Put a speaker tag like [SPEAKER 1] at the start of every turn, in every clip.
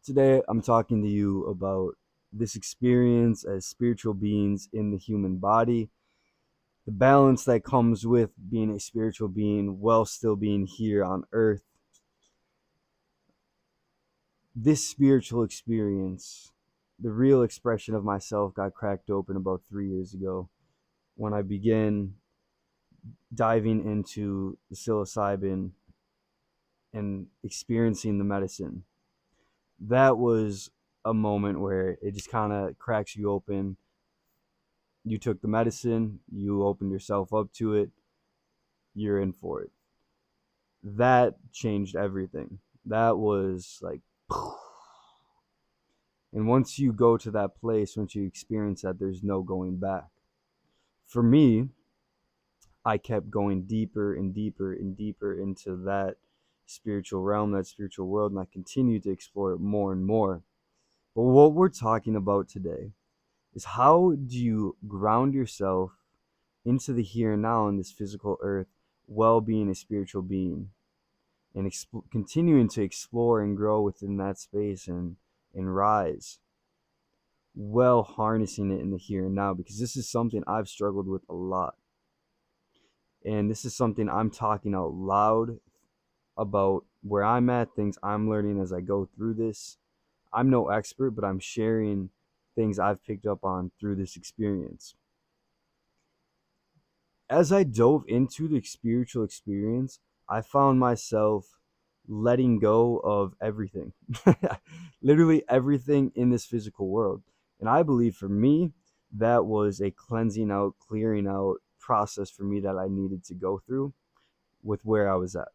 [SPEAKER 1] Today, I'm talking to you about this experience as spiritual beings in the human body, the balance that comes with being a spiritual being while still being here on earth. This spiritual experience, the real expression of myself, got cracked open about 3 years ago when I began diving into the psilocybin and experiencing the medicine. That was a moment where it just kind of cracks you open. You took the medicine, you opened yourself up to it, you're in for it. That changed everything. That was like, and once you go to that place, once you experience that, there's no going back. For me, I kept going deeper and deeper and deeper into that spiritual realm, that spiritual world, and I continued to explore it more and more. But what we're talking about today is how do you ground yourself into the here and now in this physical earth while being a spiritual being and continuing to explore and grow within that space and rise while harnessing it in the here and now, because this is something I've struggled with a lot, and this is something I'm talking out loud about, where I'm at, things I'm learning as I go through this. I'm no expert, but I'm sharing things I've picked up on through this experience. As I dove into the spiritual experience, I found myself letting go of everything. Literally everything in this physical world. And I believe for me, that was a cleansing out, clearing out process for me that I needed to go through with where I was at.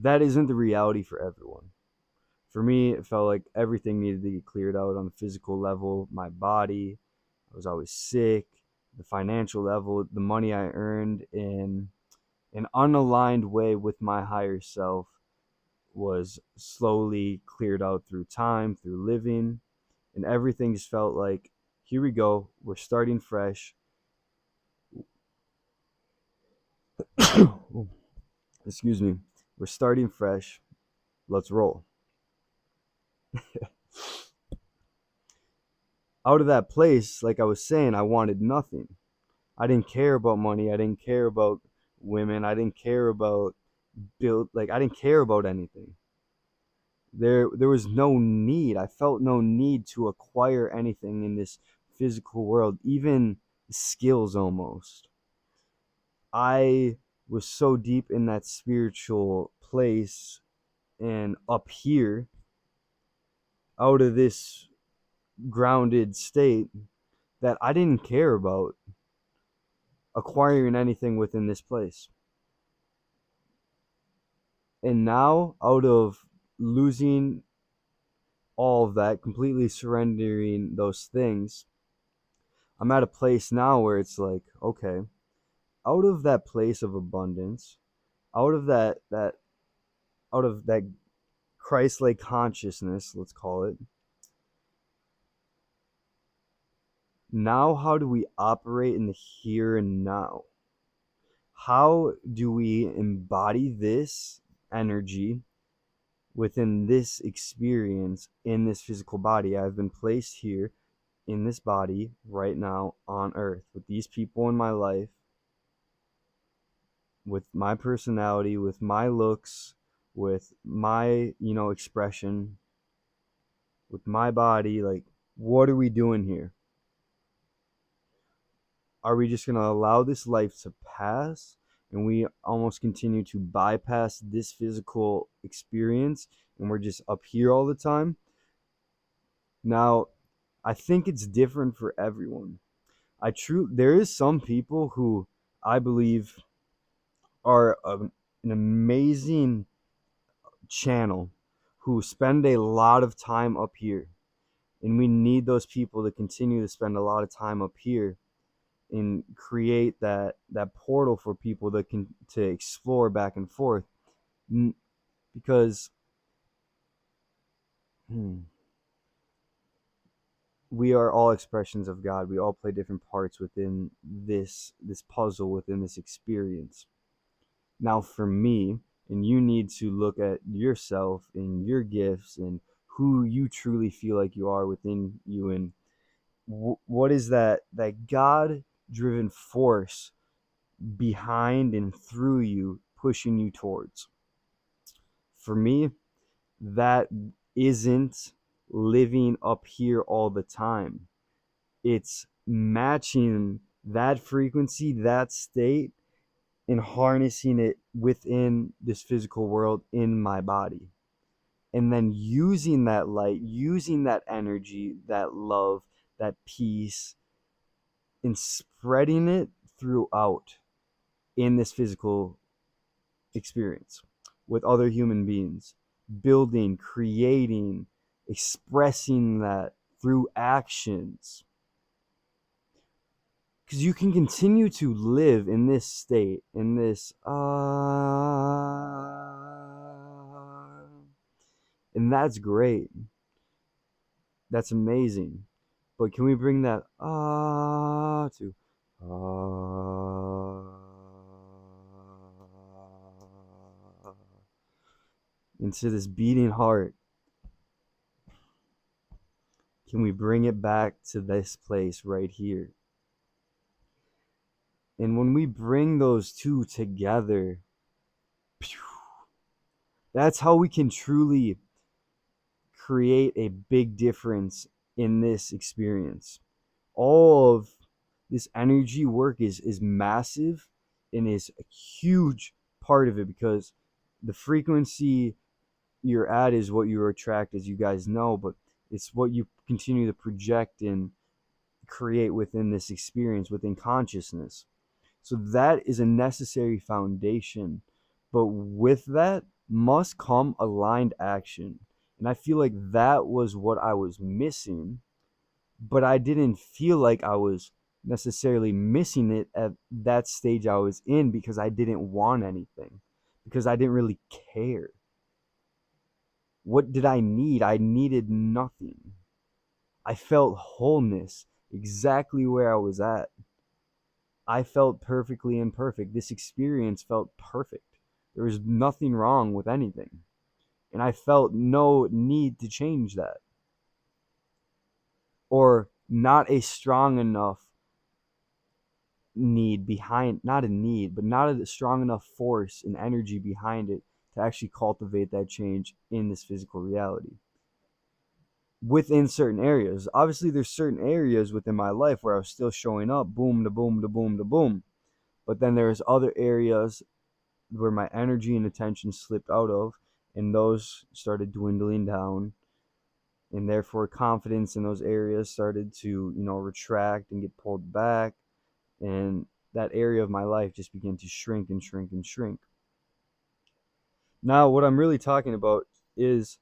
[SPEAKER 1] That isn't the reality for everyone. For me, it felt like everything needed to get cleared out on the physical level. My body, I was always sick. The financial level, the money I earned in an unaligned way with my higher self was slowly cleared out through time, through living, and everything just felt like, here we go, we're starting fresh. Excuse me. We're starting fresh. Let's roll. Out of that place, like I was saying, I wanted nothing. I didn't care about money. I didn't care about women. I didn't care about I didn't care about anything. There was no need. I felt no need to acquire anything in this physical world, even skills almost. I was so deep in that spiritual place and up here, out of this grounded state, that I didn't care about acquiring anything within this place. And now, out of losing all of that, completely surrendering those things, I'm at a place now where it's like, okay, out of that place of abundance, out of that Christ-like consciousness, let's call it. Now, how do we operate in the here and now? How do we embody this energy within this experience in this physical body? I've been placed here in this body right now on earth with these people in my life, with my personality, with my looks, with my, expression, with my body. Like, what are we doing here? Are we just going to allow this life to pass and we almost continue to bypass this physical experience and we're just up here all the time? Now, I think it's different for everyone. There is some people who I believe are an amazing channel, who spend a lot of time up here, and we need those people to continue to spend a lot of time up here and create that portal for people that can to explore back and forth, because we are all expressions of God. We all play different parts within this puzzle, within this experience. Now, for me, And you need to look at yourself and your gifts and who you truly feel like you are within you, and what is that God driven force behind and through you, pushing you towards. For me, that isn't living up here all the time. It's matching that frequency, that state, and harnessing it within this physical world in my body. And then using that light, using that energy, that love, that peace, and spreading it throughout in this physical experience with other human beings, building, creating, expressing that through actions. Because you can continue to live in this state, in this, and that's great. That's amazing. But can we bring that to into this beating heart? Can we bring it back to this place right here? And when we bring those two together, that's how we can truly create a big difference in this experience. All of this energy work is massive and is a huge part of it, because the frequency you're at is what you attract, as you guys know, but it's what you continue to project and create within this experience, within consciousness. So that is a necessary foundation. But with that must come aligned action. And I feel like that was what I was missing, but I didn't feel like I was necessarily missing it at that stage I was in, because I didn't want anything, because I didn't really care. What did I need? I needed nothing. I felt wholeness exactly where I was at. I felt perfectly imperfect. This experience felt perfect. There was nothing wrong with anything. And I felt no need to change that. Or not a strong enough need behind, not a need, but not a strong enough force and energy behind it to actually cultivate that change in this physical reality. Within certain areas, obviously, there's certain areas within my life where I was still showing up, boom, to boom, to boom, to boom. But then there's other areas where my energy and attention slipped out of, and those started dwindling down, and therefore confidence in those areas started to, retract and get pulled back, and that area of my life just began to shrink and shrink and shrink. Now, what I'm really talking about is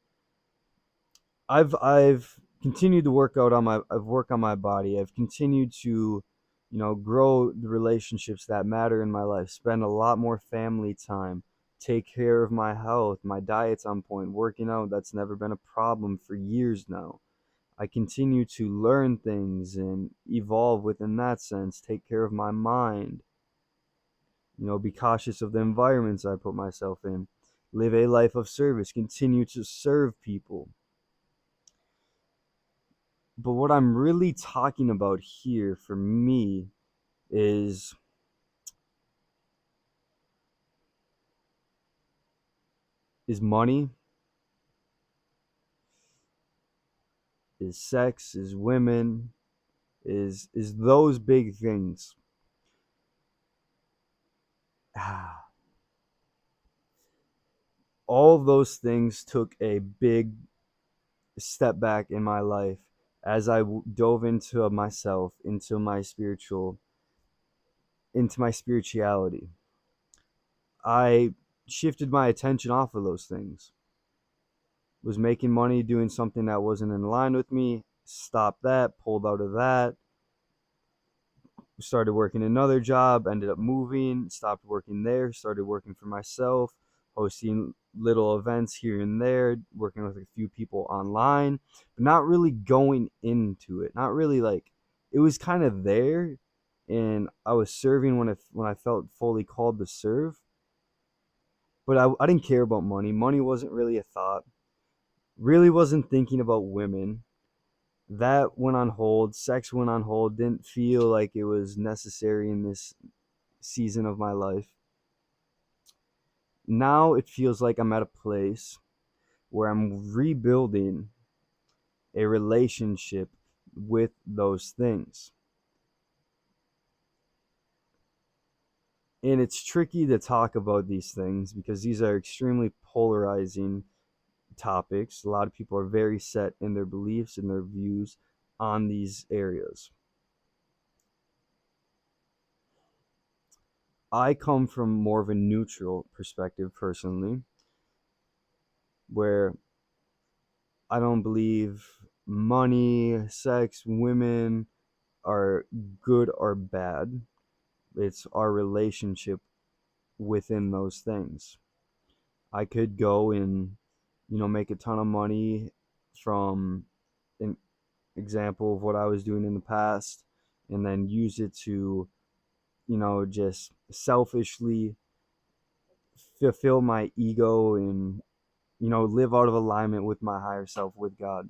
[SPEAKER 1] I've continued to work out on my I've worked on my body. I've continued to, grow the relationships that matter in my life, spend a lot more family time, take care of my health, my diet's on point, working out, that's never been a problem for years now. I continue to learn things and evolve within that sense, take care of my mind, be cautious of the environments I put myself in, live a life of service, continue to serve people. But what I'm really talking about here for me is money, is sex, is women, is those big things. All of those things took a big step back in my life as I dove into myself, into my spirituality. I shifted my attention off of those things. Was making money doing something that wasn't in line with me, stopped that, pulled out of that, started working another job, ended up moving, stopped working there, started working for myself, hosting little events here and there, working with a few people online, but not really going into it. Not really, like, it was kind of there, and I was serving when I felt fully called to serve, But I didn't care about money. Money wasn't really a thought. Really wasn't thinking about women. That went on hold. Sex went on hold. Didn't feel like it was necessary in this season of my life. Now it feels like I'm at a place where I'm rebuilding a relationship with those things. And it's tricky to talk about these things because these are extremely polarizing topics. A lot of people are very set in their beliefs and their views on these areas. I come from more of a neutral perspective personally, where I don't believe money, sex, women are good or bad. It's our relationship within those things. I could go and, make a ton of money from an example of what I was doing in the past and then use it to, just selfishly fulfill my ego and, live out of alignment with my higher self, with God.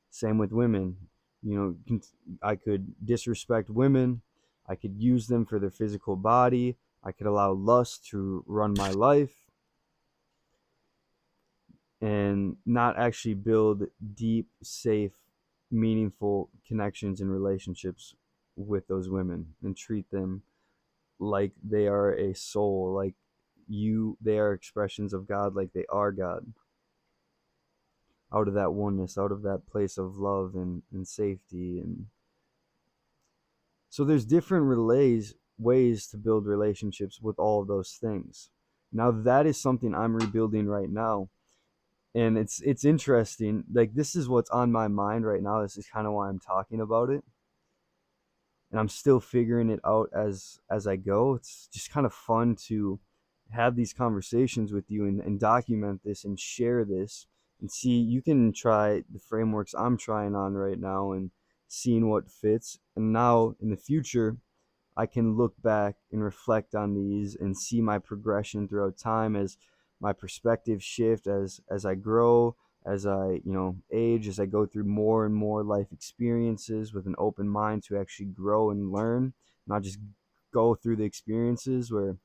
[SPEAKER 1] Same with women. I could disrespect women. I could use them for their physical body. I could allow lust to run my life and not actually build deep, safe, meaningful connections and relationships with those women and treat them like they are a soul, like they are expressions of God, like they are God, out of that oneness, out of that place of love and safety. And so there's different ways to build relationships with all of those things. Now that is something I'm rebuilding right now. And it's interesting. Like, this is what's on my mind right now. This is kind of why I'm talking about it. And I'm still figuring it out as I go. It's just kind of fun to have these conversations with you and document this and share this and see. You can try the frameworks I'm trying on right now and seeing what fits. And now in the future, I can look back and reflect on these and see my progression throughout time as my perspective shift as I grow, as I, age, as I go through more and more life experiences with an open mind to actually grow and learn, not just go through the experiences. Where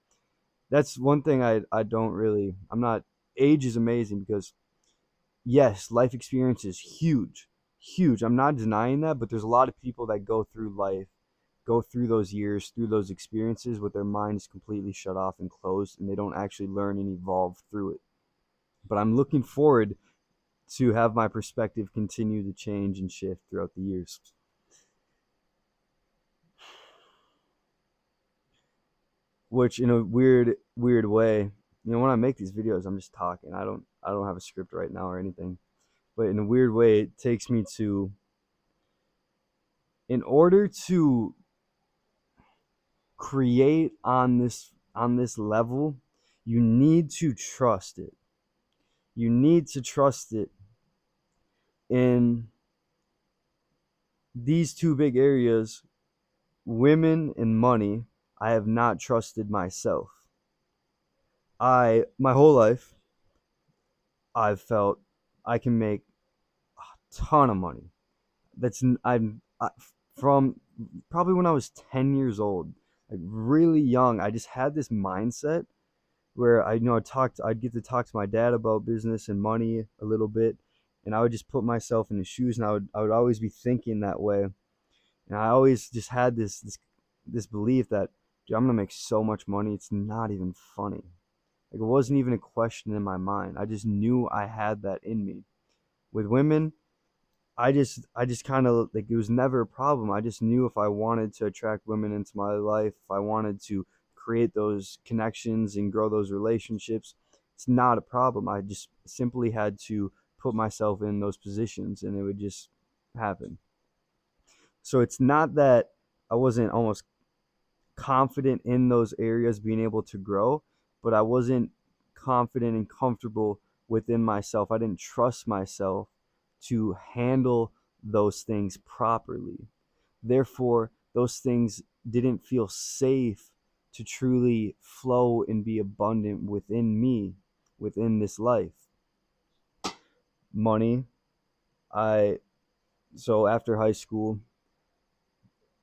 [SPEAKER 1] that's one thing I don't really, I'm not, age is amazing because yes, life experience is huge, huge. I'm not denying that, but there's a lot of people that go through life, go through those years, through those experiences with their minds completely shut off and closed, and they don't actually learn and evolve through it. But I'm looking forward to have my perspective continue to change and shift throughout the years. Which in a weird way, when I make these videos, I'm just talking. I don't have a script right now or anything. But in a weird way, it takes me to, in order to create on this level, you need to trust it. You need to trust it in these two big areas, women and money. I have not trusted myself. My whole life, I've felt I can make a ton of money. From probably when I was 10 years old, like really young. I just had this mindset where I'd get to talk to my dad about business and money a little bit, and I would just put myself in his shoes, and I would always be thinking that way. And I always just had this belief that, dude, I'm gonna make so much money, it's not even funny. Like, it wasn't even a question in my mind. I just knew I had that in me. With women, I just kind of, like, it was never a problem. I just knew if I wanted to attract women into my life, if I wanted to create those connections and grow those relationships, it's not a problem. I just simply had to put myself in those positions and it would just happen. So it's not that I wasn't almost confident in those areas being able to grow, but I wasn't confident and comfortable within myself. I didn't trust myself to handle those things properly. Therefore, those things didn't feel safe to truly flow and be abundant within me, within this life. Money. So after high school,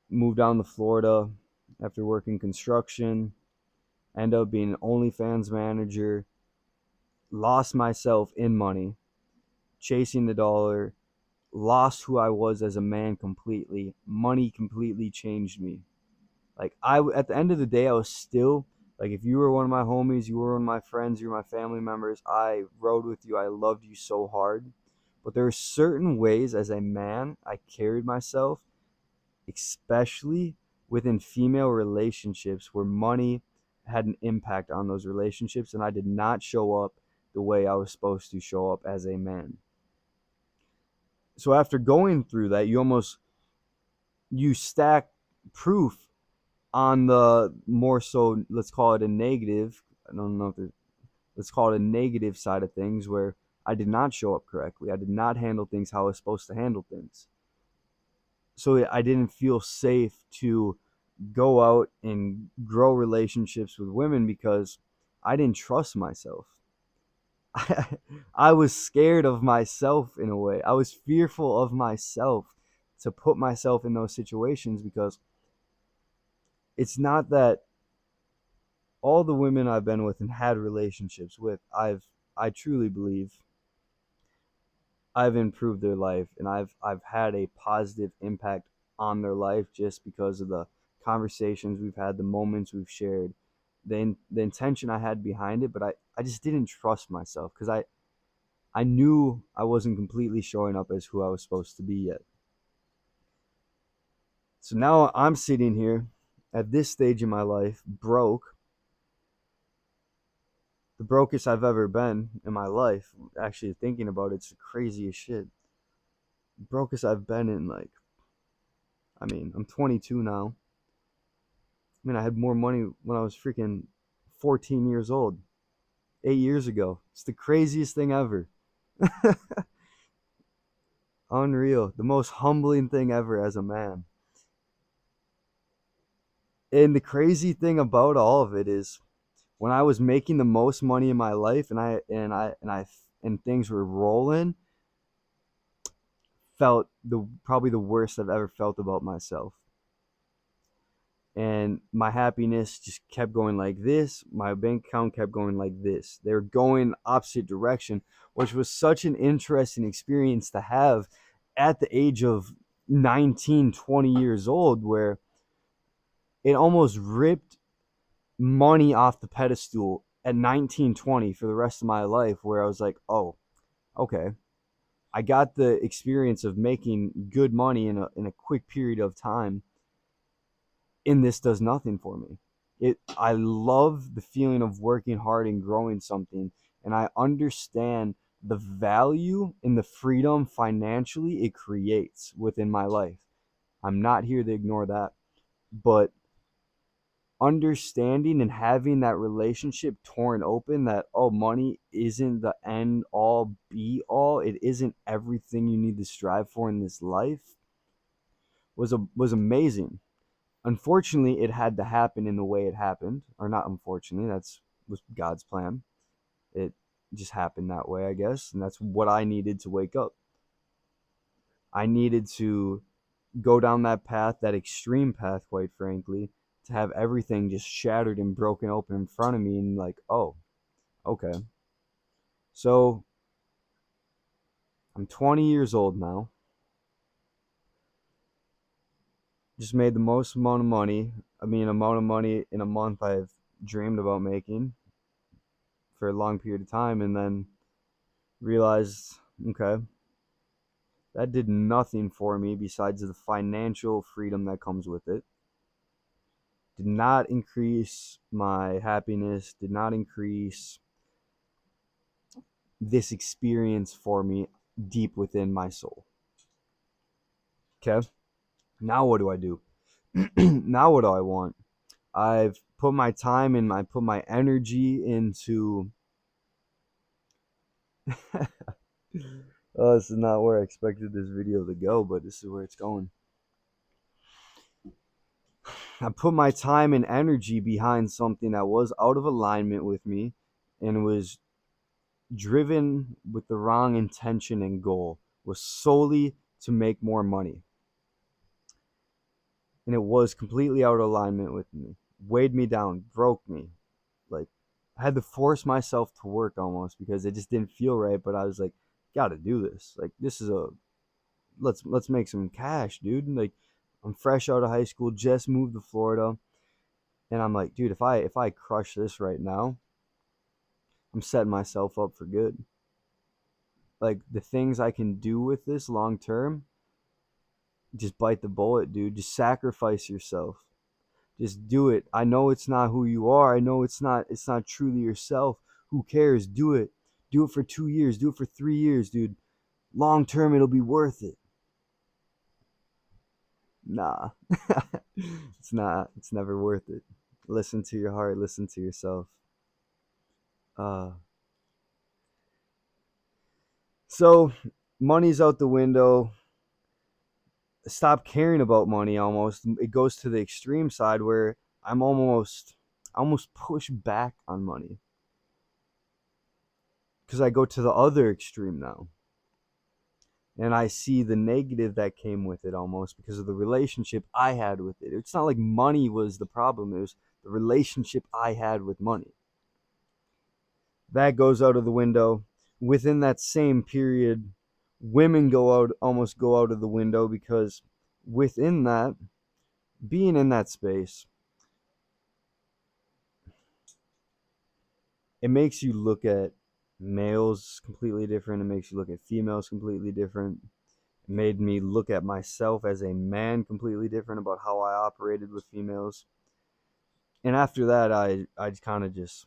[SPEAKER 1] moved down to Florida after working construction, ended up being an OnlyFans manager, lost myself in money, chasing the dollar, lost who I was as a man completely. Money completely changed me. Like, at the end of the day, I was still like, if you were one of my homies, you were one of my friends, you're my family members, I rode with you, I loved you so hard. But there are certain ways as a man I carried myself, especially within female relationships, where money had an impact on those relationships, and I did not show up the way I was supposed to show up as a man. So after going through that, you stack proof on the more so, let's call it a negative. I don't know if there's, let's call it a negative side of things, where I did not show up correctly. I did not handle things how I was supposed to handle things. So I didn't feel safe to go out and grow relationships with women because I didn't trust myself. I was scared of myself in a way. I was fearful of myself to put myself in those situations, because it's not that all the women I've been with and had relationships with, I truly believe I've improved their life, and I've had a positive impact on their life just because of the conversations we've had, the moments we've shared, the intention I had behind it. But I just didn't trust myself because I knew I wasn't completely showing up as who I was supposed to be yet. So now I'm sitting here at this stage in my life, broke, the brokest I've ever been in my life. Actually, thinking about it's the craziest shit. Brokest I've been in, like, I mean, I'm 22 now. I mean, I had more money when I was freaking 14 years old, 8 years ago. It's the craziest thing ever. Unreal. The most humbling thing ever as a man. And the crazy thing about all of it is, when I was making the most money in my life, and things were rolling, felt probably the worst I've ever felt about myself. And my happiness just kept going like this. My bank account kept going like this. They were going opposite direction, which was such an interesting experience to have at the age of 19, 20 years old, where it almost ripped money off the pedestal at 19, 20 for the rest of my life, where I was like, oh, okay. I got the experience of making good money in a quick period of time, and this does nothing for me. I love the feeling of working hard and growing something, and I understand the value and the freedom financially it creates within my life. I'm not here to ignore that, but understanding and having that relationship torn open, that, oh, money isn't the end all be all, it isn't everything you need to strive for in this life, was amazing. Unfortunately, it had to happen in the way it happened, or not unfortunately, that's was God's plan. It just happened that way, I guess, and that's what I needed to wake up. I needed to go down that path, that extreme path, quite frankly, to have everything just shattered and broken open in front of me, and like, oh, okay. So I'm 20 years old now. Just made the most amount of money. I mean, amount of money in a month I've dreamed about making for a long period of time, and then realized, okay, that did nothing for me besides the financial freedom that comes with it. Did not increase my happiness, did not increase this experience for me deep within my soul. Okay, now what do I do? Now what do I want? I've put my time and I put my energy into oh, this is not where I expected this video to go, but this is where it's going. I put my time and energy behind something that was out of alignment with me and was driven with the wrong intention and goal, was solely to make more money. And it was completely out of alignment with me, weighed me down, broke me. Like, I had to force myself to work almost because it just didn't feel right. But I was like, gotta do this. Like, this is a let's make some cash, dude. Like, I'm fresh out of high school, just moved to Florida, and I'm like, dude, if I crush this right now, I'm setting myself up for good. Like, the things I can do with this long term, just bite the bullet, dude. Just sacrifice yourself. Just do it. I know it's not who you are. I know it's not truly yourself. Who cares? Do it. Do it for 2 years. Do it for 3 years, dude. Long term, it'll be worth it. Nah. It's not. It's never worth it. Listen to your heart. Listen to yourself. Uh so money's out the window. Stop caring about money almost. It goes to the extreme side where I'm almost push back on money because I go to the other extreme now. And I see the negative that came with it almost because of the relationship I had with it. It's not like money was the problem, it was the relationship I had with money. That goes out of the window. Within that same period, women almost go out of the window because within that, being in that space, it makes you look at males completely different. It makes you look at females completely different. It made me look at myself as a man completely different about how I operated with females. And after that, I kind of just,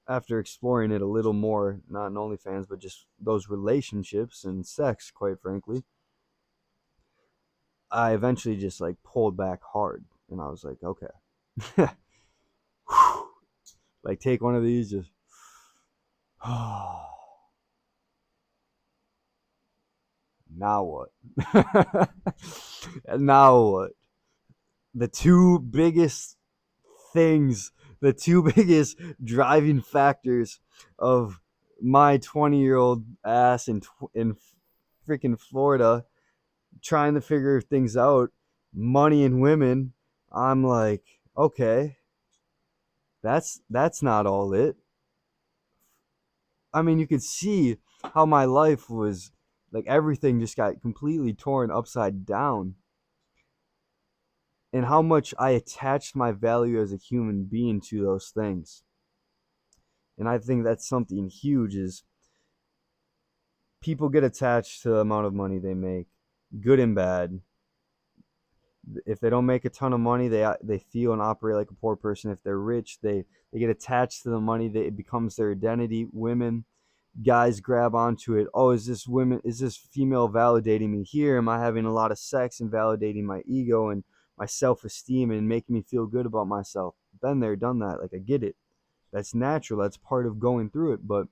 [SPEAKER 1] after exploring it a little more, not in OnlyFans, but just those relationships and sex, quite frankly, I eventually just like pulled back hard. And I was like, okay. Like, take one of these, just now what? Now what? The two biggest things, the two biggest driving factors of my 20-year-old ass in freaking Florida trying to figure things out, money and women. I'm like, okay, that's not all it. I mean, you could see how my life was like, everything just got completely torn upside down, and how much I attached my value as a human being to those things. And I think that's something huge is people get attached to the amount of money they make, good and bad. If they don't make a ton of money, they feel and operate like a poor person. If they're rich, they get attached to the money. It becomes their identity. Women, guys grab onto it. Oh, is this female validating me here? Am I having a lot of sex and validating my ego and my self-esteem and making me feel good about myself? Been there, done that. Like, I get it. That's natural. That's part of going through it. But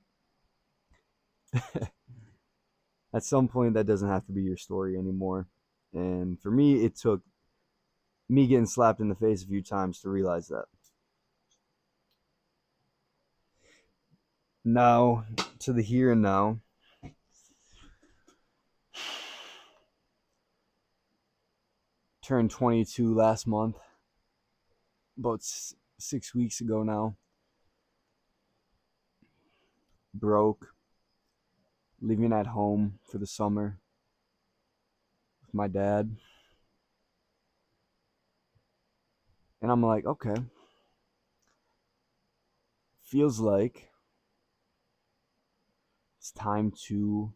[SPEAKER 1] at some point, that doesn't have to be your story anymore. And for me, it took me getting slapped in the face a few times to realize that. Now, to the here and now, turned 22 last month, about 6 weeks ago now. Broke, living at home for the summer with my dad. And I'm like, okay, feels like it's time to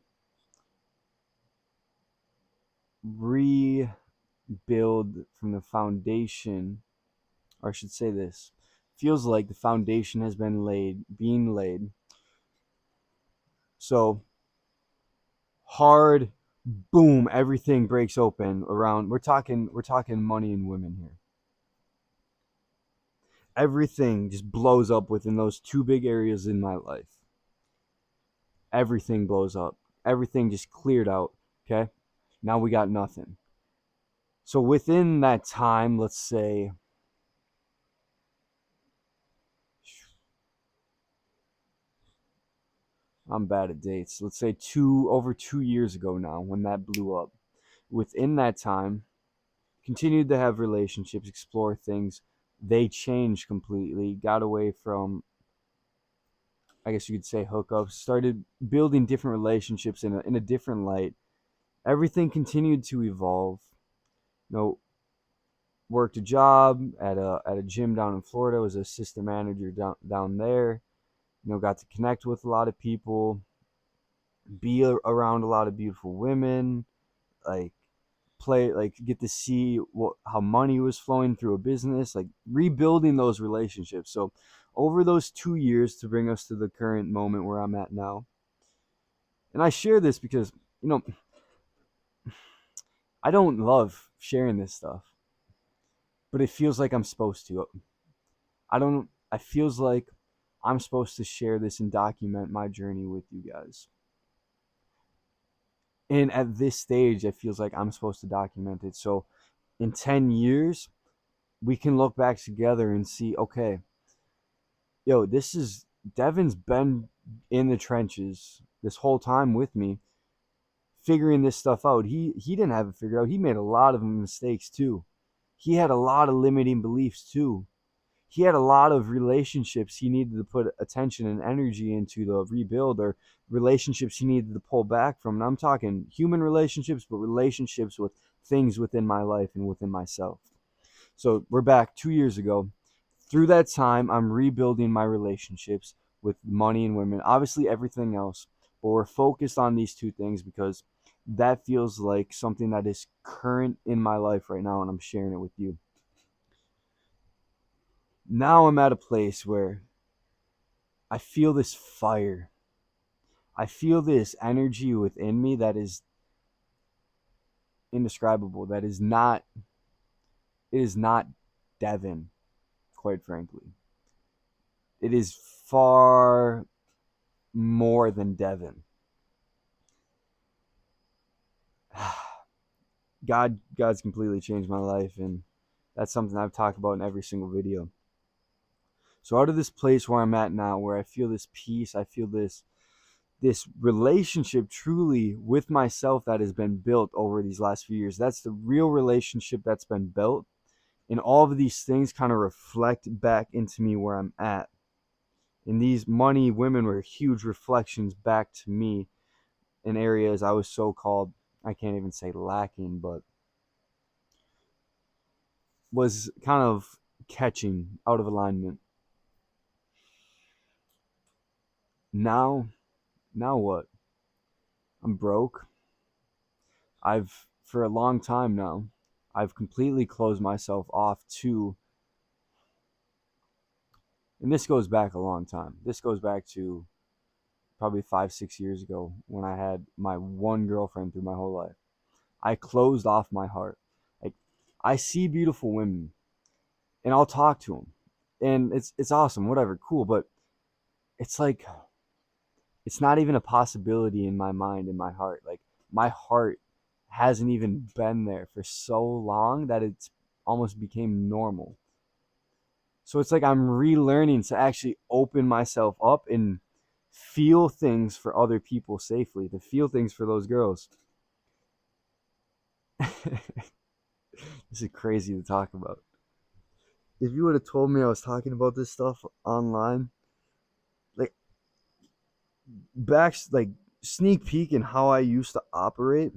[SPEAKER 1] rebuild from the foundation, or I should say this, feels like the foundation has been being laid. So hard, boom, everything breaks open around. We're talking money and women here. Everything just blows up within those two big areas in my life. Everything blows up. Everything just cleared out. Okay, now we got nothing. So within that time, let's say I'm bad at dates. Let's say over 2 years ago now, when that blew up. Within that time, continued to have relationships, explore things. They changed completely. Got away from, I guess you could say, hookups. Started building different relationships in a different light. Everything continued to evolve. You know, worked a job at a gym down in Florida. Was an assistant manager down there. Got to connect with a lot of people, be around a lot of beautiful women, like get to see how money was flowing through a business, like rebuilding those relationships. So over those 2 years to bring us to the current moment where I'm at now. And I share this because, you know, I don't love sharing this stuff, but it feels like I'm supposed to. I feels like I'm supposed to share this and document my journey with you guys. And at this stage, it feels like I'm supposed to document it. So in 10 years, we can look back together and see, okay, yo, Devin's been in the trenches this whole time with me, figuring this stuff out. He didn't have it figured out. He made a lot of mistakes too. He had a lot of limiting beliefs too. He had a lot of relationships he needed to put attention and energy into to rebuild, or relationships he needed to pull back from. And I'm talking human relationships, but relationships with things within my life and within myself. So we're back 2 years ago. Through that time, I'm rebuilding my relationships with money and women, obviously everything else, but we're focused on these two things because that feels like something that is current in my life right now, and I'm sharing it with you. Now I'm at a place where I feel this fire. I feel this energy within me that is indescribable. It is not Devin, quite frankly. It is far more than Devin. God's completely changed my life, and that's something I've talked about in every single video. So out of this place where I'm at now, where I feel this peace, I feel this relationship truly with myself that has been built over these last few years. That's the real relationship that's been built. And all of these things kind of reflect back into me where I'm at. And these money, women were huge reflections back to me in areas I was so called, I can't even say lacking, but was kind of catching out of alignment. Now, now what? I'm broke. For a long time now, I've completely closed myself off to, and this goes back a long time. This goes back to probably 5, 6 years ago when I had my one girlfriend through my whole life. I closed off my heart. Like, I see beautiful women and I'll talk to them, and it's awesome, whatever, cool. But it's like, it's not even a possibility in my mind, in my heart. Like, my heart hasn't even been there for so long that it's almost became normal. So it's like I'm relearning to actually open myself up and feel things for other people safely, to feel things for those girls. This is crazy to talk about. If you would have told me I was talking about this stuff online, like like sneak peek in how I used to operate.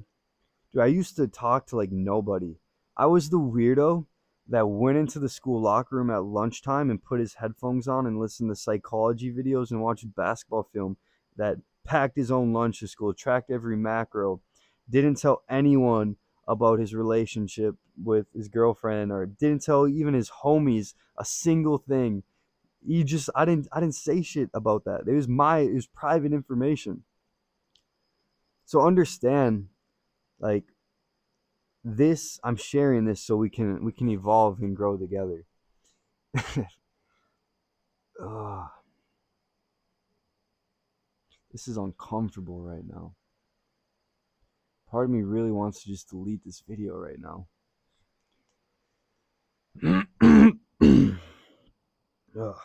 [SPEAKER 1] Dude, I used to talk to like nobody. I was the weirdo that went into the school locker room at lunchtime and put his headphones on and listened to psychology videos and watched basketball film, that packed his own lunch to school, tracked every macro, didn't tell anyone about his relationship with his girlfriend, or didn't tell even his homies a single thing. I didn't say shit about that. It was private information. So understand, like, this, I'm sharing this so we can evolve and grow together. Ugh, this is uncomfortable right now. Part of me really wants to just delete this video right now. Ugh.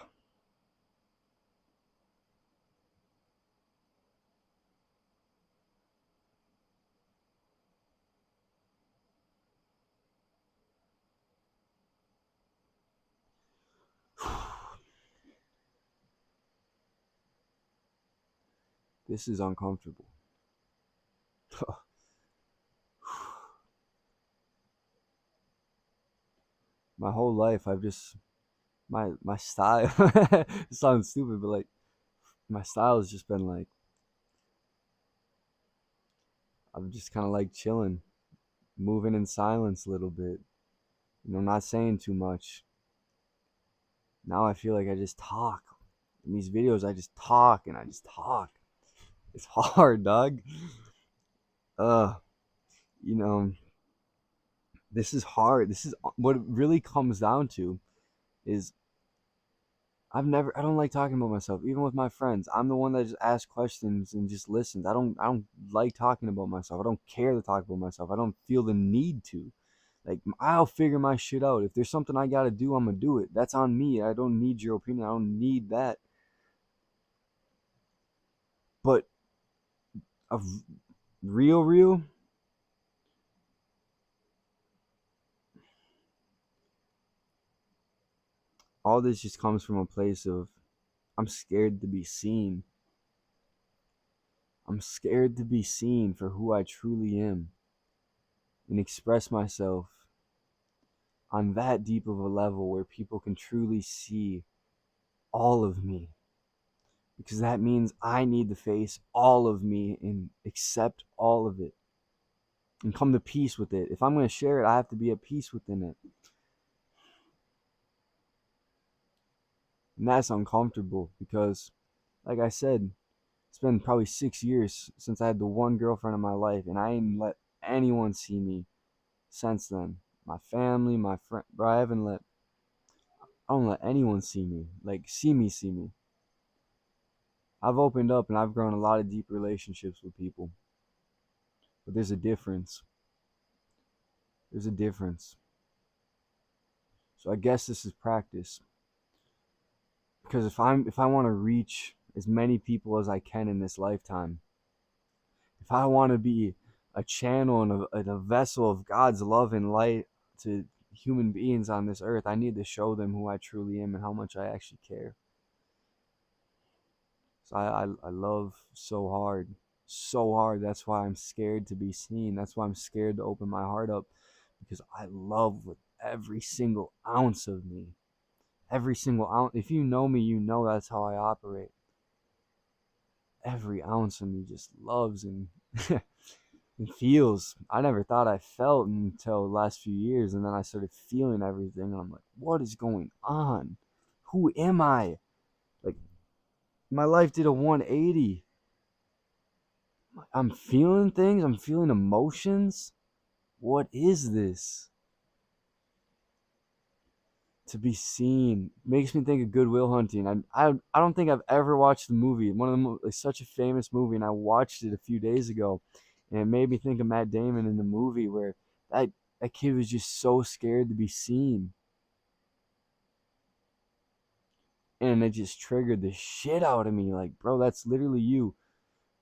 [SPEAKER 1] This is uncomfortable. My whole life, I've just my style. It sounds stupid, but like my style has just been like I'm just kind of like chilling, moving in silence a little bit. Not saying too much. Now I feel like I just talk. In these videos, I just talk and I just talk. It's hard, dog. Uh, you know, this is hard. This is what it really comes down to is I don't like talking about myself, even with my friends. I'm the one that just asks questions and just listens. I don't like talking about myself. I don't care to talk about myself. I don't feel the need to. Like, I'll figure my shit out. If there's something I gotta do, I'm gonna do it. That's on me. I don't need your opinion. I don't need that. But a real, all this just comes from a place of I'm scared to be seen. I'm scared to be seen for who I truly am and express myself on that deep of a level where people can truly see all of me. Because that means I need to face all of me and accept all of it and come to peace with it. If I'm going to share it, I have to be at peace within it. And that's uncomfortable because, like I said, it's been probably 6 years since I had the one girlfriend in my life, and I ain't let anyone see me since then. My family, my friend, bro, I don't let anyone see me. Like, see me, see me. I've opened up and I've grown a lot of deep relationships with people. But there's a difference. There's a difference. So I guess this is practice. Because if I want to reach as many people as I can in this lifetime, if I want to be a channel and a vessel of God's love and light to human beings on this earth, I need to show them who I truly am and how much I actually care. So I love so hard, so hard. That's why I'm scared to be seen. That's why I'm scared to open my heart up, because I love with every single ounce of me. Every single ounce. If you know me, you know that's how I operate. Every ounce of me just loves and and feels. I never thought I felt until the last few years, and then I started feeling everything, and I'm like, what is going on? Who am I? Like, my life did a 180. I'm feeling things. I'm feeling emotions. What is this? To be seen makes me think of Good Will Hunting. I don't think I've ever watched the movie. One of them, like, such a famous movie, and I watched it a few days ago, and it made me think of Matt Damon in the movie where that kid was just so scared to be seen, and it just triggered the shit out of me. Like, bro, that's literally you.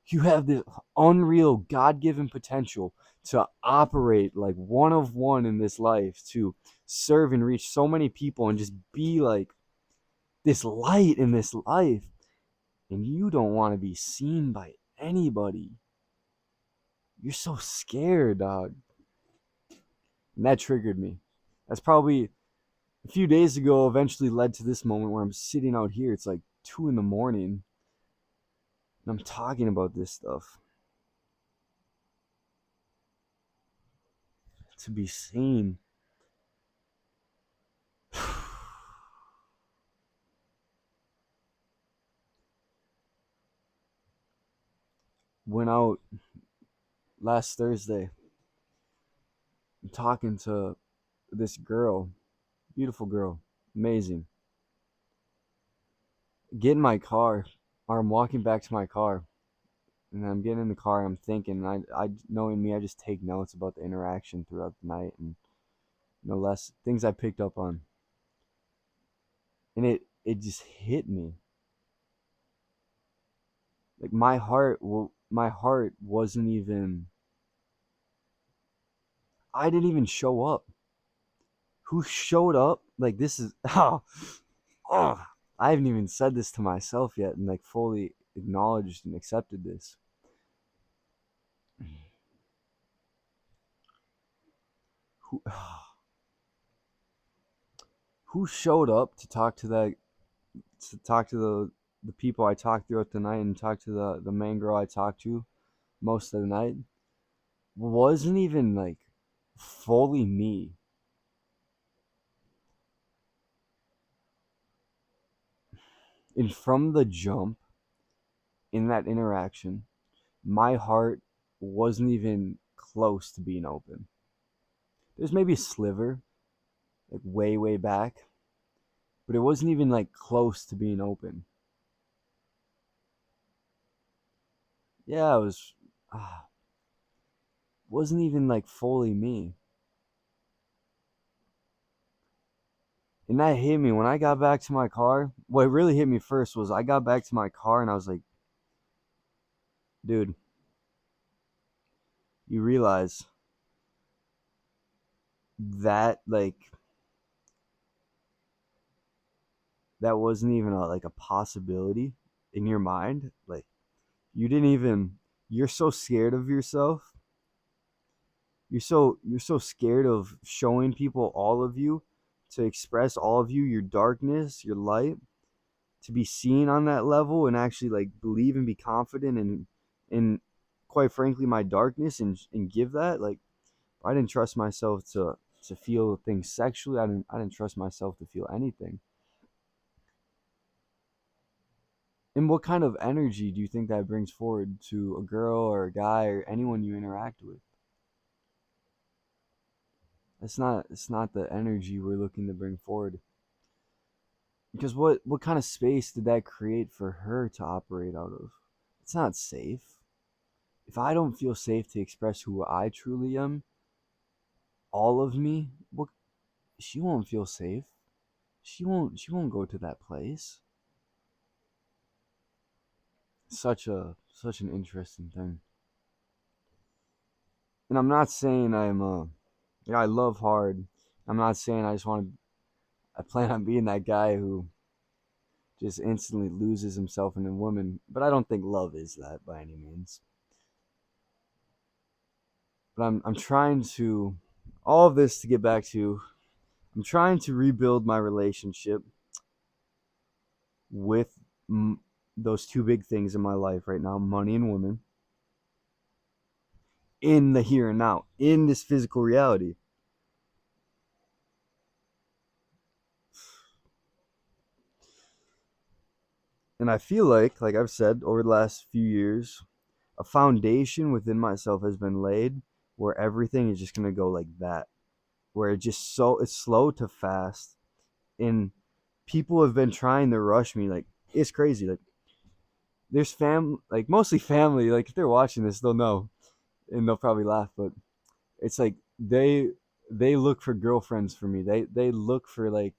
[SPEAKER 1] You have this unreal God-given potential to operate like one of one in this life, to serve and reach so many people and just be like this light in this life, and you don't want to be seen by anybody. You're so scared, dog. And that triggered me. That's probably a few days ago eventually led to this moment where I'm sitting out here. It's like 2 in the morning and I'm talking about this stuff. To be seen. Went out last Thursday. I'm talking to this girl, beautiful girl, amazing. Get in my car, or I'm walking back to my car, and I'm getting in the car. And I'm thinking, I knowing me, I just take notes about the interaction throughout the night, and no less things I picked up on. And it just hit me. Like, my heart wasn't even. I didn't even show up. Who showed up? Like, this is oh, I haven't even said this to myself yet, and like fully acknowledged and accepted this. Who who showed up to talk to the people I talked throughout the night, and talk to the main girl I talked to most of the night, wasn't even like fully me. And from the jump in that interaction, my heart wasn't even close to being open. There's maybe a sliver, like way back, but it wasn't even like close to being open. Yeah, it was, wasn't even like fully me. And that hit me when I got back to my car. What really hit me first was I got back to my car and I was like, dude, you realize that like that wasn't even like a possibility in your mind. Like you didn't even, you're so scared of yourself. You're so scared of showing people all of you, to express all of you, your darkness, your light, to be seen on that level and actually like believe and be confident in quite frankly my darkness, and give that. Like I didn't trust myself to feel things sexually. I didn't trust myself to feel anything. And what kind of energy do you think that brings forward to a girl or a guy or anyone you interact with? It's not the energy we're looking to bring forward. Because what kind of space did that create for her to operate out of? It's not safe. If I don't feel safe to express who I truly am, all of me, what, she won't feel safe. She won't go to that place. Such an interesting thing. And I'm not saying yeah, I love hard. I'm not saying I plan on being that guy who just instantly loses himself in a woman, but I don't think love is that by any means. But I'm trying to, all of this to get back to, I'm trying to rebuild my relationship with those two big things in my life right now, money and women, in the here and now, in this physical reality. And I feel like I've said over the last few years, a foundation within myself has been laid where everything is just going to go like that, where it's slow to fast. And people have been trying to rush me. Like it's crazy. Like there's like mostly family, like if they're watching this they'll know, and they'll probably laugh, but it's like they look for girlfriends for me. They look for like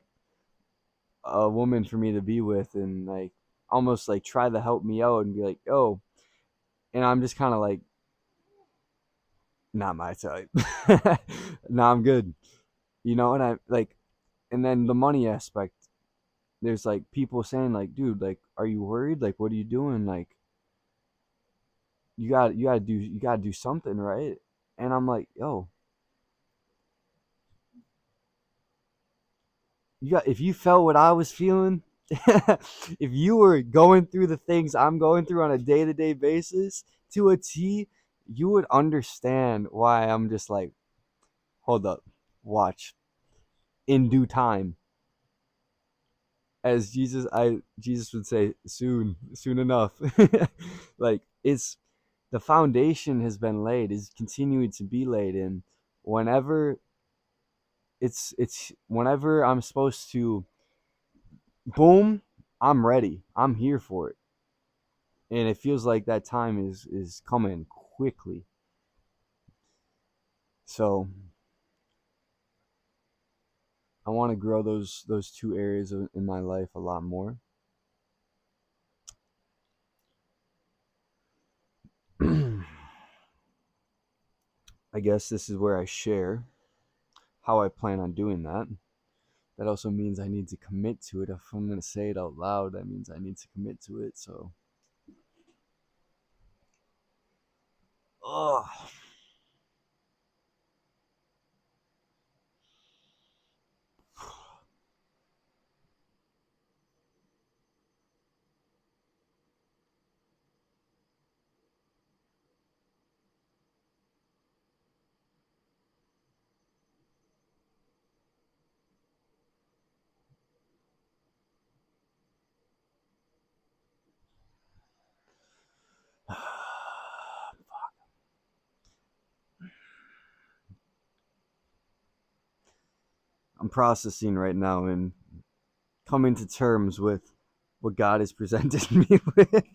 [SPEAKER 1] a woman for me to be with, and like almost like try to help me out and be like, oh, and I'm just kind of like, not my type. Nah, I'm good, and I like, and then the money aspect, there's like people saying like, dude, like are you worried, like what are you doing, like you gotta do something, right? And I'm like, yo, if you felt what I was feeling, if you were going through the things I'm going through on a day-to-day basis to a T, you would understand why I'm just like, hold up, watch, in due time, as Jesus would say, soon enough. Like it's, the foundation has been laid, is continuing to be laid, and whenever it's whenever I'm supposed to boom, I'm ready. I'm here for it. And it feels like that time is coming quickly. So I want to grow those two areas in my life a lot more. I guess this is where I share how I plan on doing that. That also means I need to commit to it. If I'm going to say it out loud, that means I need to commit to it. So Ugh. I'm processing right now and coming to terms with what God has presented me with.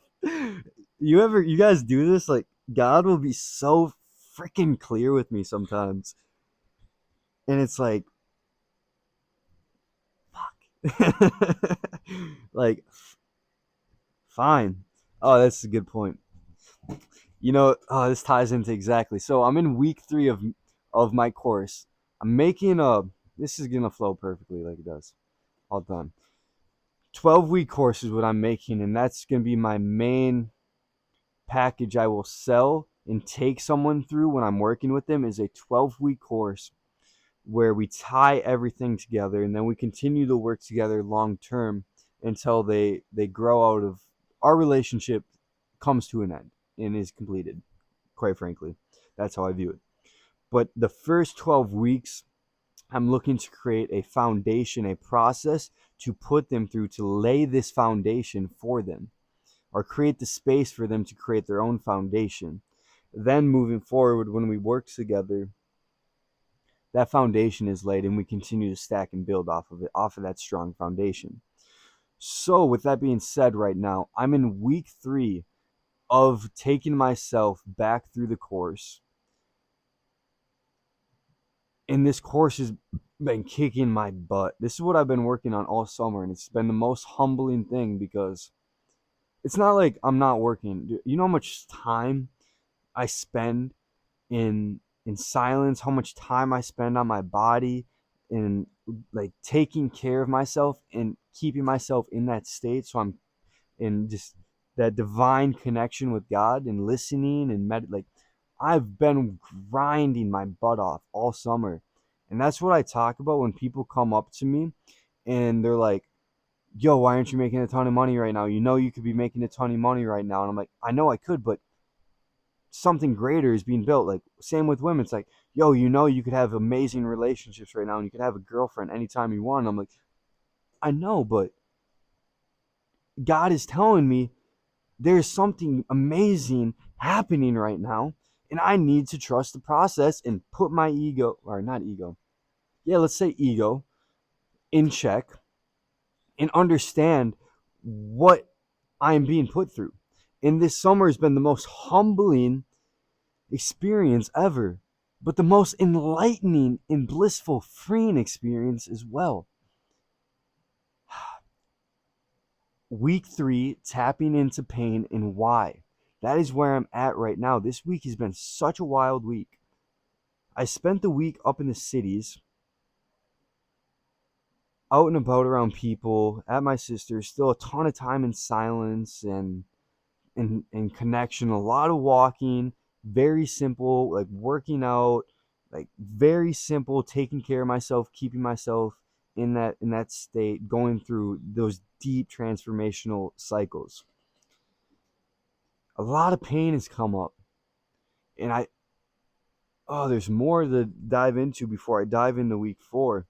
[SPEAKER 1] You guys do this? Like, God will be so freaking clear with me sometimes. And it's like, fuck. Like, fine. Oh, that's a good point. This ties into exactly. So I'm in week 3 of my course. I'm making a. This is gonna flow perfectly like it does. All done. 12-week course is what I'm making, and that's gonna be my main package I will sell and take someone through when I'm working with them. Is a 12-week course where we tie everything together, and then we continue to work together long term until they grow out of our relationship, comes to an end and is completed. Quite frankly, that's how I view it. But the first 12 weeks, I'm looking to create a foundation, a process to put them through, to lay this foundation for them, or create the space for them to create their own foundation. Then moving forward, when we work together, that foundation is laid and we continue to stack and build off of it, off of that strong foundation. So with that being said, right now I'm in week 3 of taking myself back through the course, and this course has been kicking my butt. This is what I've been working on all summer, and it's been the most humbling thing, because it's not like I'm not working. You know how much time I spend in silence, how much time I spend on my body, and like taking care of myself and keeping myself in that state, so I'm in just that divine connection with God and listening and like I've been grinding my butt off all summer. And that's what I talk about when people come up to me and they're like, yo, why aren't you making a ton of money right now? You know you could be making a ton of money right now. And I'm like, I know I could, but something greater is being built. Like, same with women. It's like, yo, you know you could have amazing relationships right now and you could have a girlfriend anytime you want. And I'm like, I know, but God is telling me there's something amazing happening right now, and I need to trust the process and put my ego, or not ego, yeah, let's say ego, in check, and understand what I'm being put through. And this summer has been the most humbling experience ever, but the most enlightening and blissful, freeing experience as well. Week 3, tapping into pain and why. That is where I'm at right now. This week has been such a wild week. I spent the week up in the cities, out and about around people, at my sister's, still a ton of time in silence and connection, a lot of walking, very simple, like working out, like very simple, taking care of myself, keeping myself in that state, going through those deep transformational cycles. A lot of pain has come up, and there's more to dive into before I dive into week 4.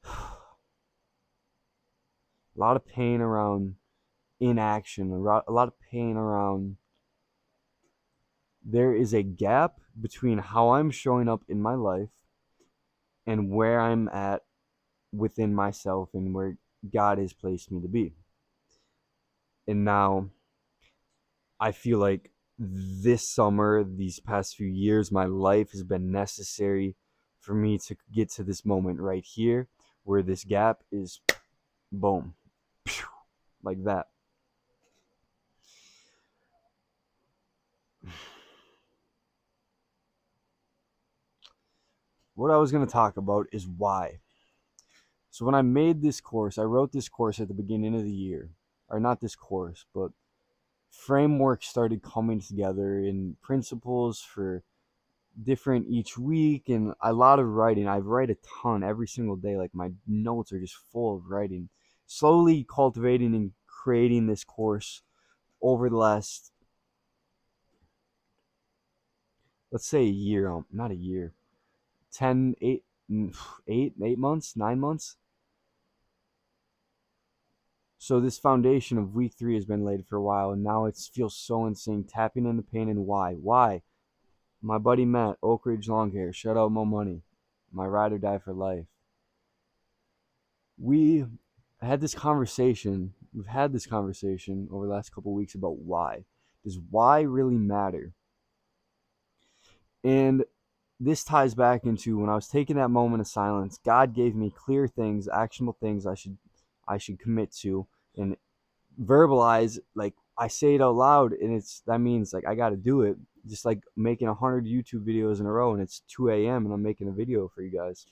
[SPEAKER 1] A lot of pain around inaction, a lot of pain around there is a gap between how I'm showing up in my life and where I'm at within myself and where God has placed me to be. And now I feel like this summer, these past few years, my life has been necessary for me to get to this moment right here where this gap is boom, like that. What I was going to talk about is why. So when I made this course, I wrote this course at the beginning of the year, or not this course, but frameworks started coming together and principles for different each week, and a lot of writing. I write a ton every single day. Like, my notes are just full of writing. Slowly cultivating and creating this course over the last, let's say, a year, not a year, 10, 8 months, 9 months. So this foundation of week 3 has been laid for a while, and now it feels so insane. Tapping into pain and why? My buddy Matt, Oak Ridge Long Hair, shout out Mo Money, my ride or die for life. We had this conversation. We've had this conversation over the last couple of weeks about why. Does why really matter? And this ties back into when I was taking that moment of silence. God gave me clear things, actionable things I should commit to and verbalize. Like, I say it out loud, and that means like I got to do it. Just like making 100 YouTube videos in a row, and it's 2 a.m. and I'm making a video for you guys.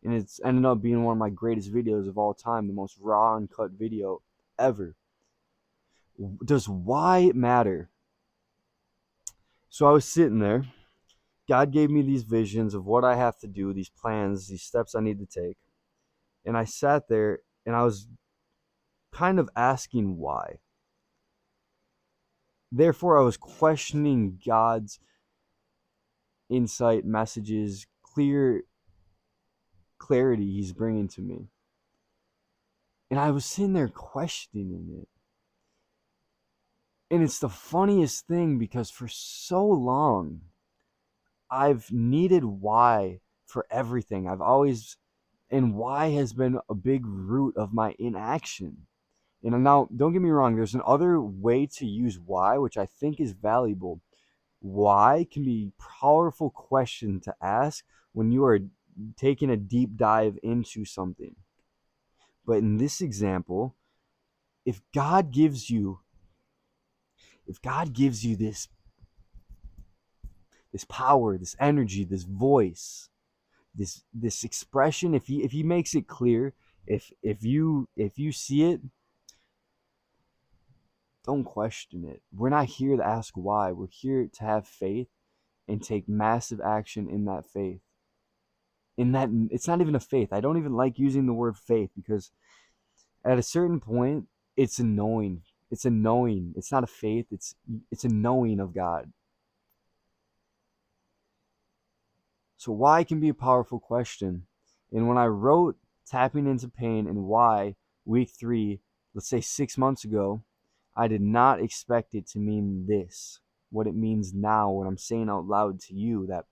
[SPEAKER 1] And it's ended up being one of my greatest videos of all time, the most raw and cut video ever. Does why matter? So I was sitting there. God gave me these visions of what I have to do, these plans, these steps I need to take. And I sat there and I was kind of asking why. Therefore, I was questioning God's insight, messages, clarity he's bringing to me. And I was sitting there questioning it. And it's the funniest thing because for so long, I've needed why for everything. And why has been a big root of my inaction. And now, don't get me wrong, there's another way to use why, which I think is valuable. Why can be a powerful question to ask when you are taking a deep dive into something. But in this example, if God gives you this power, this energy, this voice, this expression, if he makes it clear, if you see it, don't question it. We're not here to ask why. We're here to have faith and take massive action in that faith. In that, it's not even a faith. I don't even like using the word faith because at a certain point, it's a knowing. It's a knowing. It's not a faith. It's a knowing of God. So why can be a powerful question. And when I wrote Tapping into Pain and Why, week 3, let's say 6 months ago, I did not expect it to mean this, what it means now, what I'm saying out loud to you, that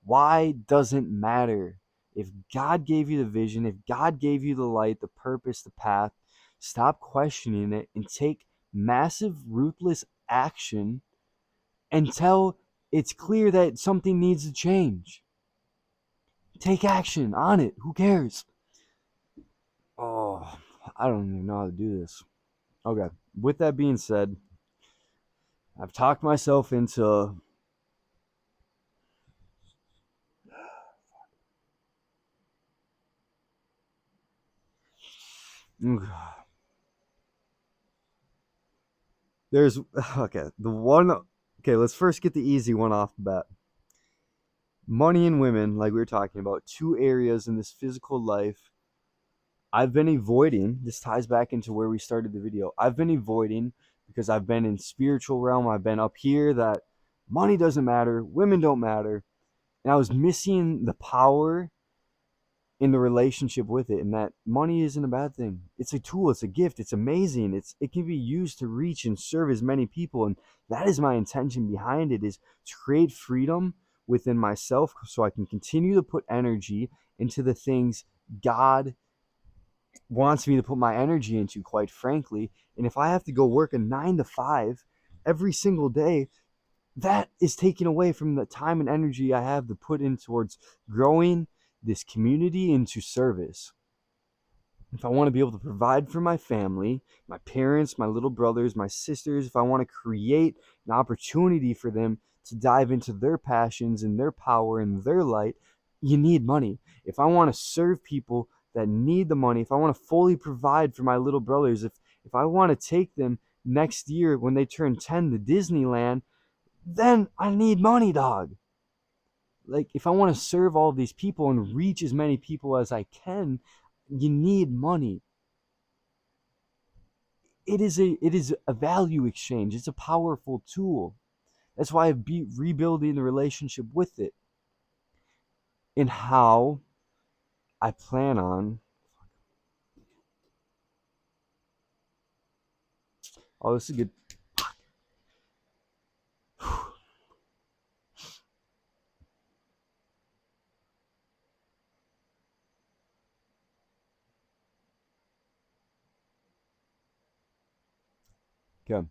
[SPEAKER 1] why doesn't matter. If God gave you the vision, if God gave you the light, the purpose, the path, stop questioning it and take massive, ruthless action until it's clear that something needs to change. Take action on it. Who cares? Oh, I don't even know how to do this. Okay. With that being said, I've talked myself into there's okay, let's first get the easy one off the bat. Money and women, like we were talking about, 2 areas in this physical life I've been avoiding. This ties back into where we started the video. I've been avoiding because I've been in spiritual realm. I've been up here that money doesn't matter, women don't matter. And I was missing the power in the relationship with it, and that money isn't a bad thing. It's a tool, it's a gift, it's amazing. It can be used to reach and serve as many people, and that is my intention behind it, is to create freedom within myself so I can continue to put energy into the things God wants me to put my energy into, quite frankly. And if I have to go work a 9 to 5 every single day, that is taken away from the time and energy I have to put in towards growing this community into service. If I want to be able to provide for my family, my parents, my little brothers, my sisters, if I want to create an opportunity for them to dive into their passions and their power and their light, you need money. If I want to serve people that need the money, if I want to fully provide for my little brothers, if I want to take them next year when they turn 10 to Disneyland, then I need money, dog. Like, if I want to serve all of these people and reach as many people as I can, you need money. It is a value exchange. It's a powerful tool. That's why I'm rebuilding the relationship with it. And how I plan on. Oh, this is good. Okay.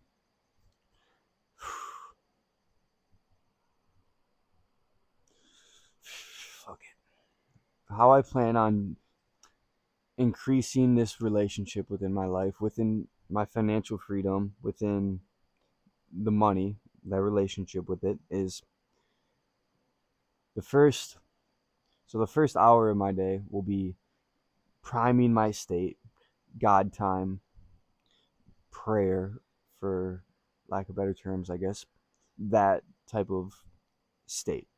[SPEAKER 1] Fuck it. How I plan on increasing this relationship within my life, within my financial freedom, within the money, that relationship with it is the first. So the first hour of my day will be priming my state, God time, prayer, for lack of better terms, I guess, that type of state,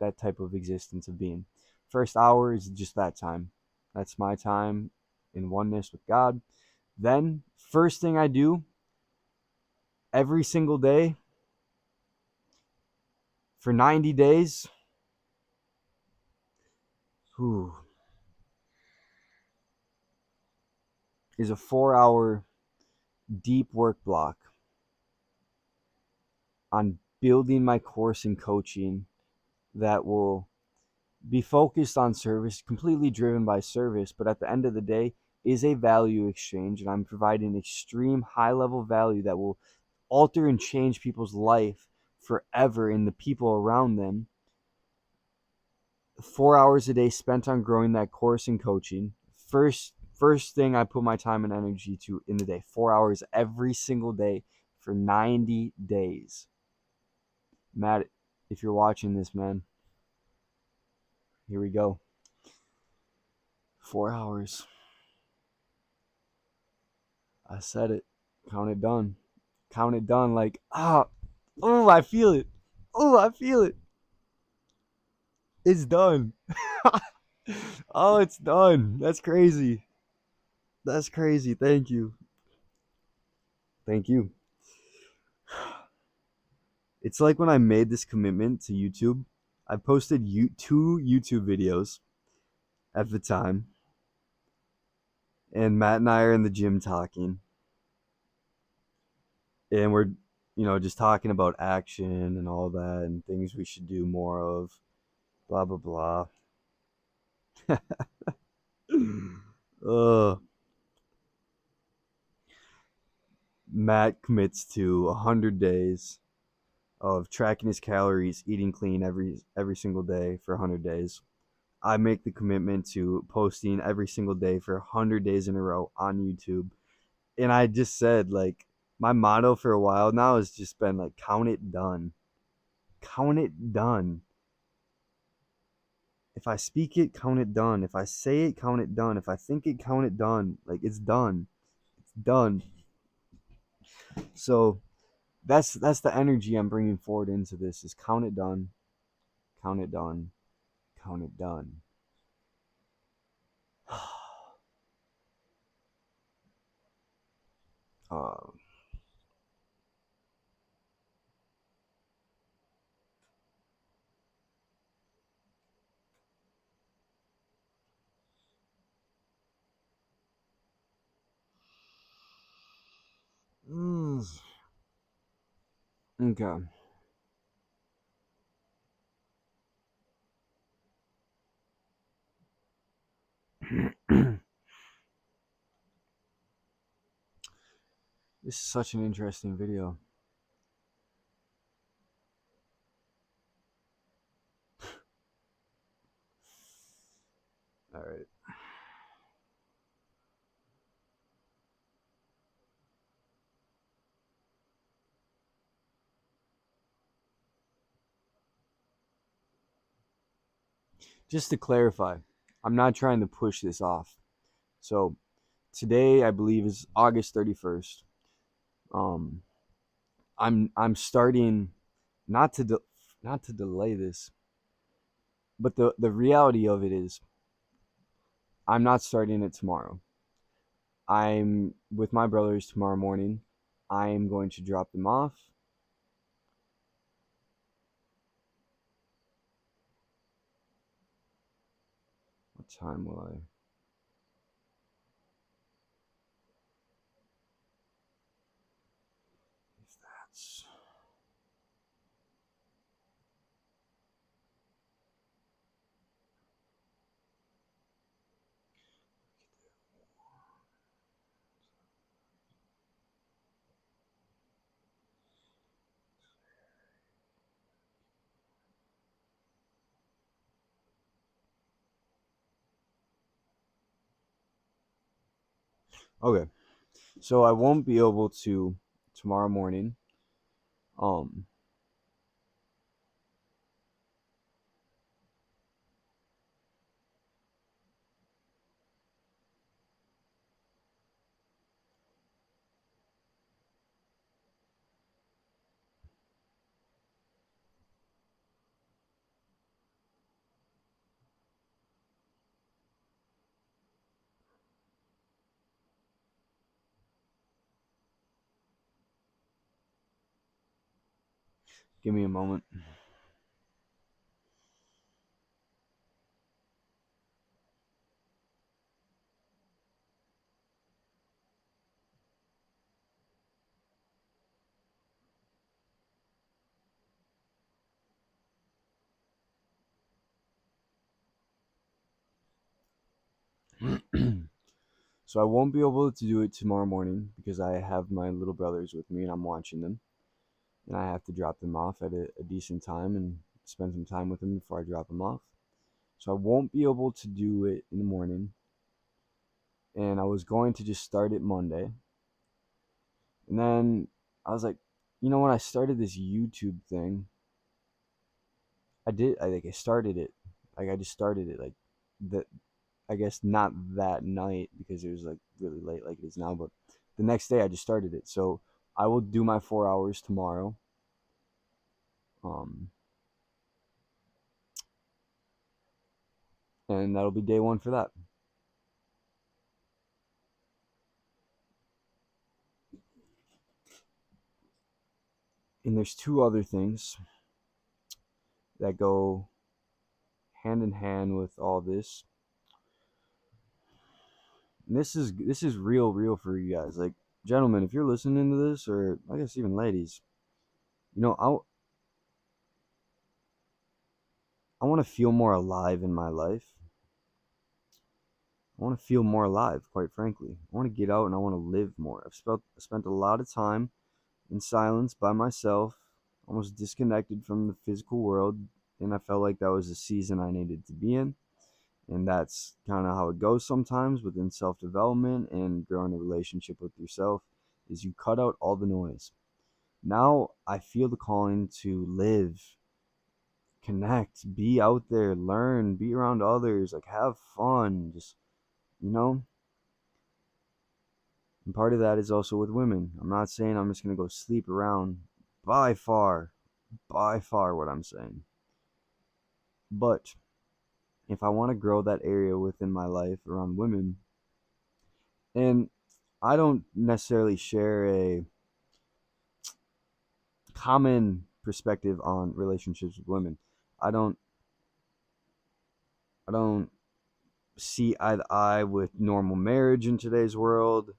[SPEAKER 1] that type of existence of being. First hour is just that time. That's my time in oneness with God. Then, first thing I do every single day for 90 days, whew, is a 4 hour deep work block on building my course and coaching that will be focused on service, completely driven by service, but at the end of the day is a value exchange, and I'm providing extreme high level value that will alter and change people's life forever and the people around them. 4 hours a day spent on growing that course and coaching. First thing I put my time and energy to in the day. 4 hours every single day for 90 days. Matt, if you're watching this, man, here we go. 4 hours. I said it. Count it done. Count it done. Like, oh, I feel it. Oh, I feel it. It's done. Oh, it's done. That's crazy. That's crazy. Thank you. Thank you. It's like when I made this commitment to YouTube, I posted 2 YouTube videos at the time, and Matt and I are in the gym talking, and we're, just talking about action and all that and things we should do more of, blah, blah, blah. Matt commits to 100 days of tracking his calories, eating clean every single day for 100 days. I make the commitment to posting every single day for 100 days in a row on YouTube. And I just said, like, my motto for a while now has just been, like, count it done. Count it done. If I speak it, count it done. If I say it, count it done. If I think it, count it done. Like, it's done. It's done. So that's the energy I'm bringing forward into this, is count it done. Count it done. Count it done. uh, okay. This is such an interesting video. All right. Just to clarify, I'm not trying to push this off. So today, I believe, is August 31st. Um, I'm starting not to not to delay this, but the reality of it is I'm not starting it tomorrow. I'm with my brothers tomorrow morning. I am going to drop them off. What time will I? If that's okay. So I won't be able to tomorrow morning. Um, Give me a moment. So I won't be able to do it tomorrow morning because I have my little brothers with me and I'm watching them, and I have to drop them off at a decent time and spend some time with them before I drop them off. So I won't be able to do it in the morning, and I was going to just start it Monday. And then I was like, when I started this YouTube thing, I started it. Like I just started it like that. I guess not that night because it was like really late like it is now, but the next day I just started it. So I will do my 4 hours tomorrow. Um, and that'll be day one for that. And there's two other things that go hand in hand with all this. And this is real for you guys. Like, gentlemen, if you're listening to this, or I guess even ladies, you know, I want to feel more alive in my life. I want to feel more alive, quite frankly. I want to get out and I want to live more. I spent a lot of time in silence by myself, almost disconnected from the physical world, and I felt like that was the season I needed to be in. And that's kind of how it goes sometimes within self-development and growing a relationship with yourself is you cut out all the noise. Now I feel the calling to live, connect, be out there, learn, be around others, like have fun, just you know. And part of that is also with women. I'm not saying I'm just going to go sleep around, by far, by far what I'm saying. But if I want to grow that area within my life around women, and I don't necessarily share a common perspective on relationships with women. I don't I don't see eye to eye with normal marriage in today's world,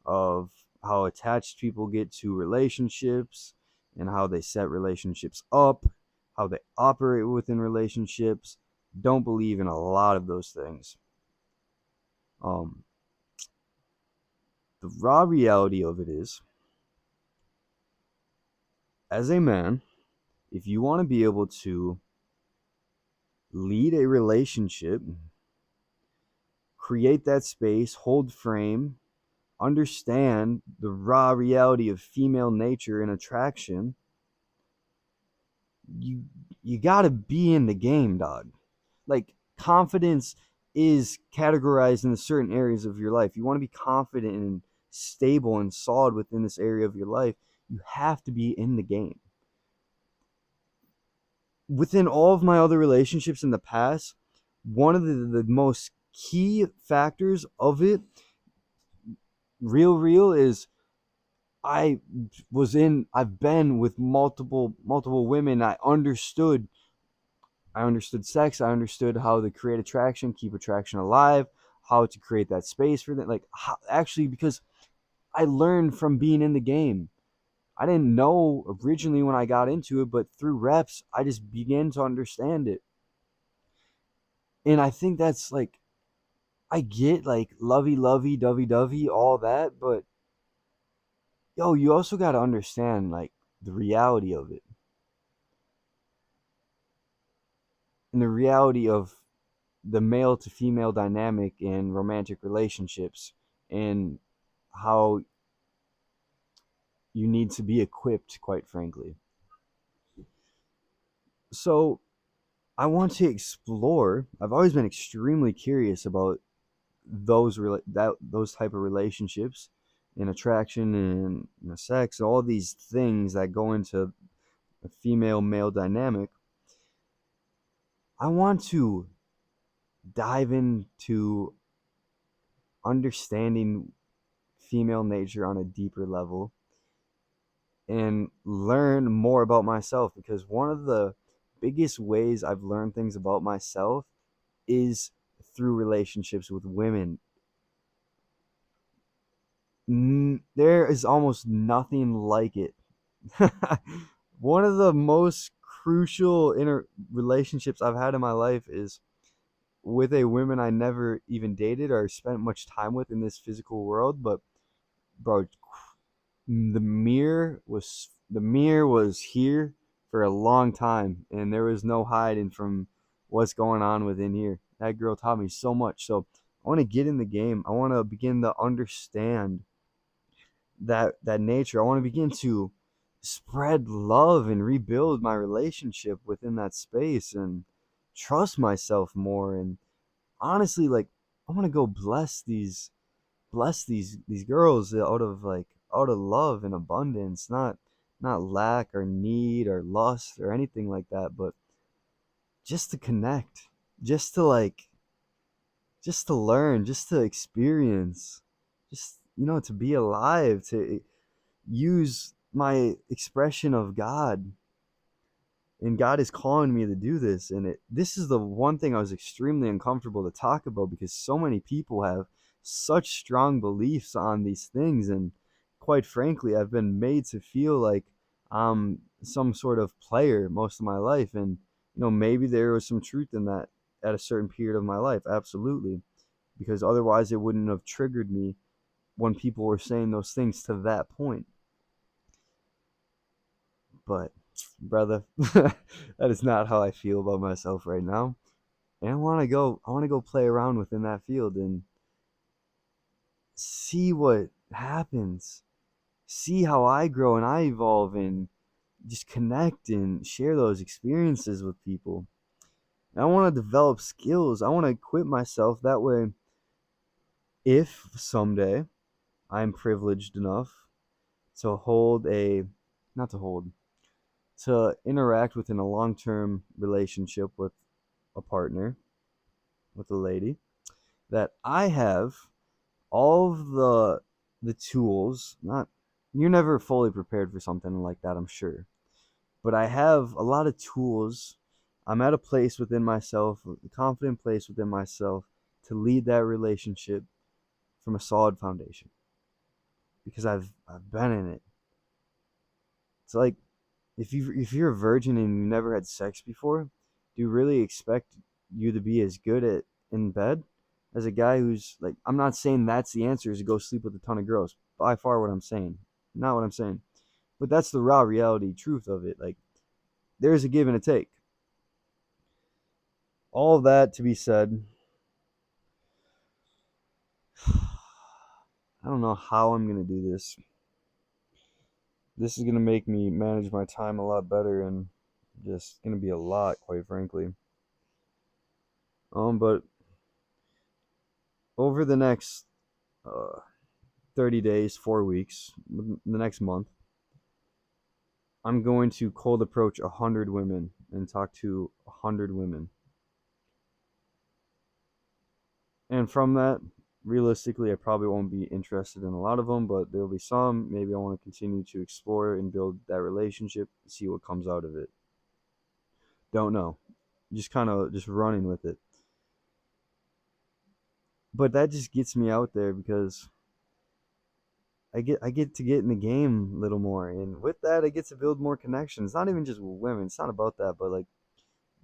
[SPEAKER 1] of how attached people get to relationships and how they set relationships up, how they operate within relationships. Don't believe in a lot of those things. Um, the raw reality of it is, as a man, if you want to be able to lead a relationship, create that space, hold frame, understand the raw reality of female nature and attraction, you you got to be in the game, dog. Like, confidence is categorized in certain areas of your life. You want to be confident in stable and solid within this area of your life, you have to be in the game. Within all of my other relationships in the past, one of the most key factors of it, real, is I've been with multiple women. I understood sex. I understood how to create attraction, keep attraction alive, how to create that space for them. Like, actually, because I learned from being in the game. I didn't know originally when I got into it, but through reps, I just began to understand it. And I think that's like, I get like lovey, dovey, all that, but yo, you also got to understand like the reality of it and the reality of the male to female dynamic in romantic relationships and how you need to be equipped, quite frankly. So I want to explore. I've always been extremely curious about those type of relationships and attraction and sex, all these things that go into a female male dynamic. I want to dive into understanding female nature on a deeper level and learn more about myself, because one of the biggest ways I've learned things about myself is through relationships with women. There is almost nothing like it. One of the most crucial relationships I've had in my life is with a woman I never even dated or spent much time with in this physical world. But bro, the mirror was here for a long time, and there was no hiding from what's going on within here. That girl taught me so much. So I want to get in the game. I want to begin to understand that nature. I want to begin to spread love and rebuild my relationship within that space and trust myself more. And honestly, like, I want to go bless these girls out of love and abundance, not lack or need or lust or anything like that, but just to connect, just to like just to learn, just to experience, just to be alive, to use my expression of God. And God is calling me to do this. And this is the one thing I was extremely uncomfortable to talk about, because so many people have such strong beliefs on these things. And quite frankly, I've been made to feel like I'm some sort of player most of my life. And maybe there was some truth in that at a certain period of my life, absolutely, because otherwise it wouldn't have triggered me when people were saying those things to that point. But brother, that is not how I feel about myself right now. And I want to go play around within that field and see what happens. See how I grow and I evolve, and just connect and share those experiences with people. And I want to develop skills. I want to equip myself that way, if someday I'm privileged enough to hold a not to hold to interact within a long-term relationship with a partner, with a lady, that I have all of the tools. Not You're never fully prepared for something like that, I'm sure, but I have a lot of tools. I'm at a place within myself, a confident place within myself, to lead that relationship from a solid foundation, because I've been in it. It's like, if you're a virgin and you never had sex before, do you really expect you to be as good at in bed as a guy who's like, I'm not saying that's the answer, is to go sleep with a ton of girls. By far what I'm saying. Not what I'm saying. But that's the raw reality truth of it. Like, there's a give and a take. All of that to be said, I don't know how I'm gonna do this. This is gonna make me manage my time a lot better, and just gonna be a lot, quite frankly. But over the next uh 30 days, 4 weeks, the next month, I'm going to cold approach 100 women and talk to 100 women. And from that, realistically, I probably won't be interested in a lot of them, but there'll be some. Maybe I want to continue to explore and build that relationship, see what comes out of it. Don't know. Just kind of just running with it. But that just gets me out there because I get to get in the game a little more, and with that, I get to build more connections. Not even just with women. It's not about that, but like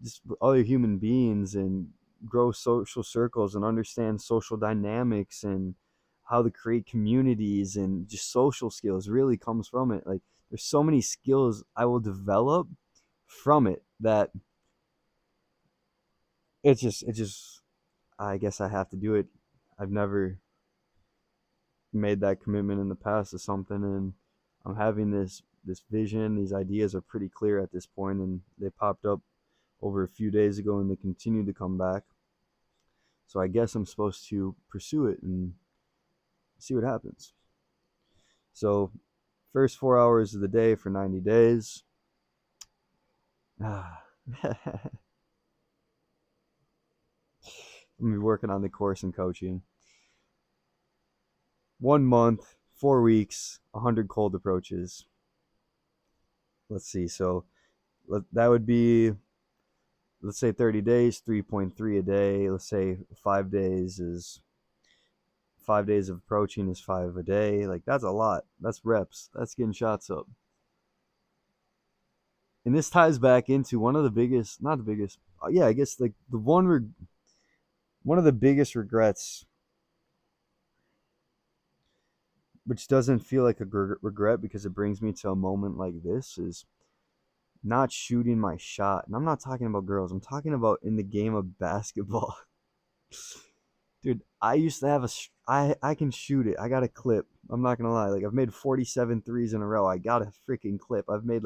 [SPEAKER 1] just other human beings, and grow social circles and understand social dynamics and how to create communities, and just social skills really comes from it. Like there's so many skills I will develop from it that it just I guess I have to do it. I've never made that commitment in the past to something, and I'm having this vision. These ideas are pretty clear at this point, and they popped up over a few days ago, and they continue to come back. So I guess I'm supposed to pursue it and see what happens. So first 4 hours of the day for 90 days. I'm gonna be working on the course and coaching. 1 month, 4 weeks, 100 cold approaches. Let's see. So that would be, let's say 30 days, 3.3 a day. Let's say 5 days of approaching is 5 a day. Like that's a lot. That's reps. That's getting shots up. And this ties back into one of the biggest, not the biggest, yeah, I guess like one of the biggest regrets, which doesn't feel like a regret because it brings me to a moment like this, is not shooting my shot. And I'm not talking about girls. I'm talking about in the game of basketball. Dude, I used to have I can shoot it. I got a clip. I'm not gonna lie. Like I've made 47 threes in a row. I got a freaking clip. I've made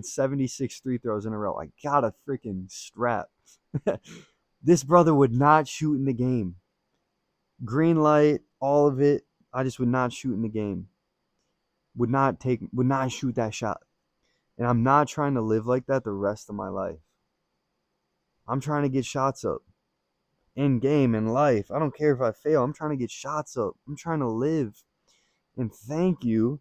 [SPEAKER 1] 76 free throws in a row. I got a freaking strap. This brother would not shoot in the game. Green light, all of it. I just would not shoot in the game. Would not shoot that shot. And I'm not trying to live like that the rest of my life. I'm trying to get shots up. In game, in life. I don't care if I fail. I'm trying to get shots up. I'm trying to live. And thank you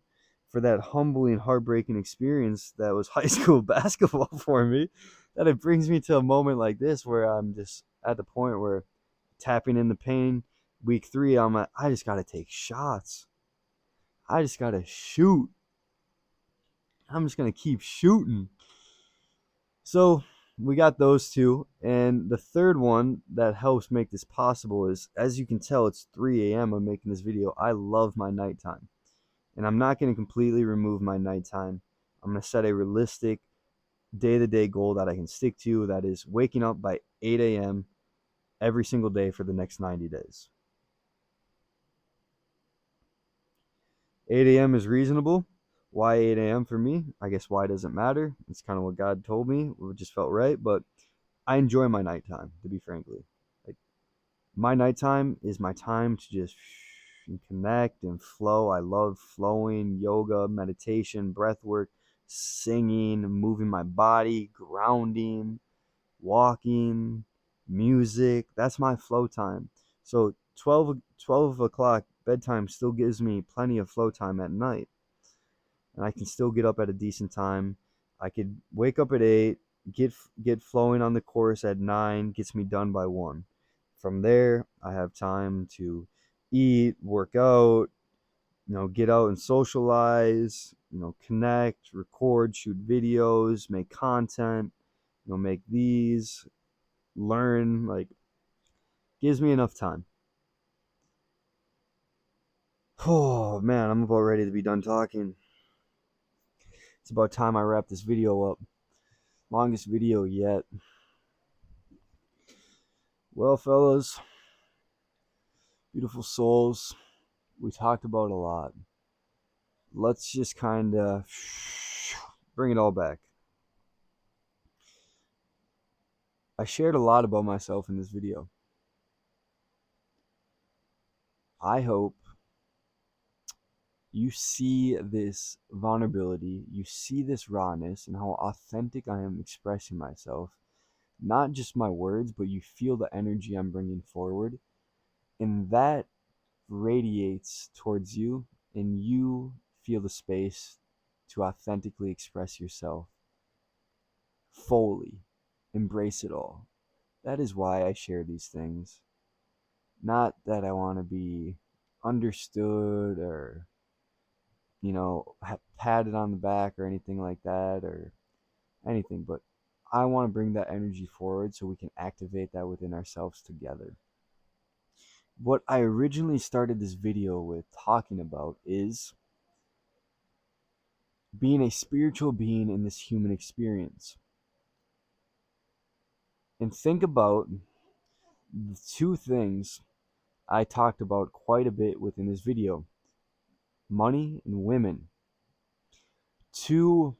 [SPEAKER 1] for that humbling, heartbreaking experience that was high school basketball for me. That it brings me to a moment like this where I'm just at the point where tapping in the pain. Week 3, I'm like, I just got to take shots. I just got to shoot. I'm just going to keep shooting. So we got those two. And the third one that helps make this possible is, as you can tell, it's 3 a.m. I'm making this video. I love my nighttime. And I'm not going to completely remove my nighttime. I'm going to set a realistic day-to-day goal that I can stick to. That is waking up by 8 a.m. every single day for the next 90 days. 8 a.m. is reasonable. Why 8 a.m. for me? I guess why doesn't matter. It's kind of what God told me. It just felt right. But I enjoy my nighttime, to be frankly. Like, my nighttime is my time to just connect and flow. I love flowing, yoga, meditation, breath work, singing, moving my body, grounding, walking, music. That's my flow time. So 12 o'clock bedtime still gives me plenty of flow time at night. And I can still get up at a decent time. I could wake up at 8, get flowing on the course at 9, gets me done by 1. From there, I have time to eat, work out, get out and socialize, connect, record, shoot videos, make content, make these, learn, like, gives me enough time. Oh man, I'm about ready to be done talking. It's about time I wrap this video up. Longest video yet. Well, fellas, beautiful souls, we talked about a lot. Let's just kind of bring it all back. I shared a lot about myself in this video. I hope You see this vulnerability, you see this rawness, and how authentic I am expressing myself. Not just my words, but you feel the energy I'm bringing forward. And that radiates towards you, and you feel the space to authentically express yourself fully. Embrace it all. That is why I share these things. Not that I want to be understood or, patted on the back or anything like that or anything, but I want to bring that energy forward so we can activate that within ourselves together. What I originally started this video with talking about is being a spiritual being in this human experience. And think about the two things I talked about quite a bit within this video: money and women. Two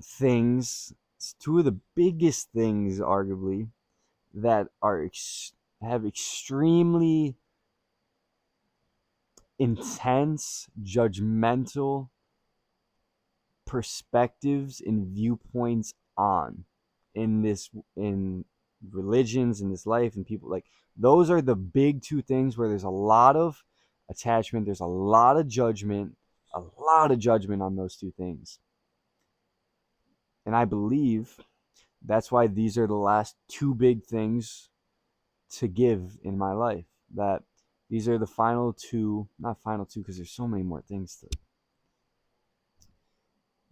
[SPEAKER 1] things, two of the biggest things, arguably, that have extremely intense, judgmental perspectives and viewpoints on in religions, in this life, and people. Like, those are the big two things where there's a lot of attachment, there's a lot of judgment on those two things. And I believe that's why these are the last two big things to give in my life. That these are the final two, not final two because there's so many more things to,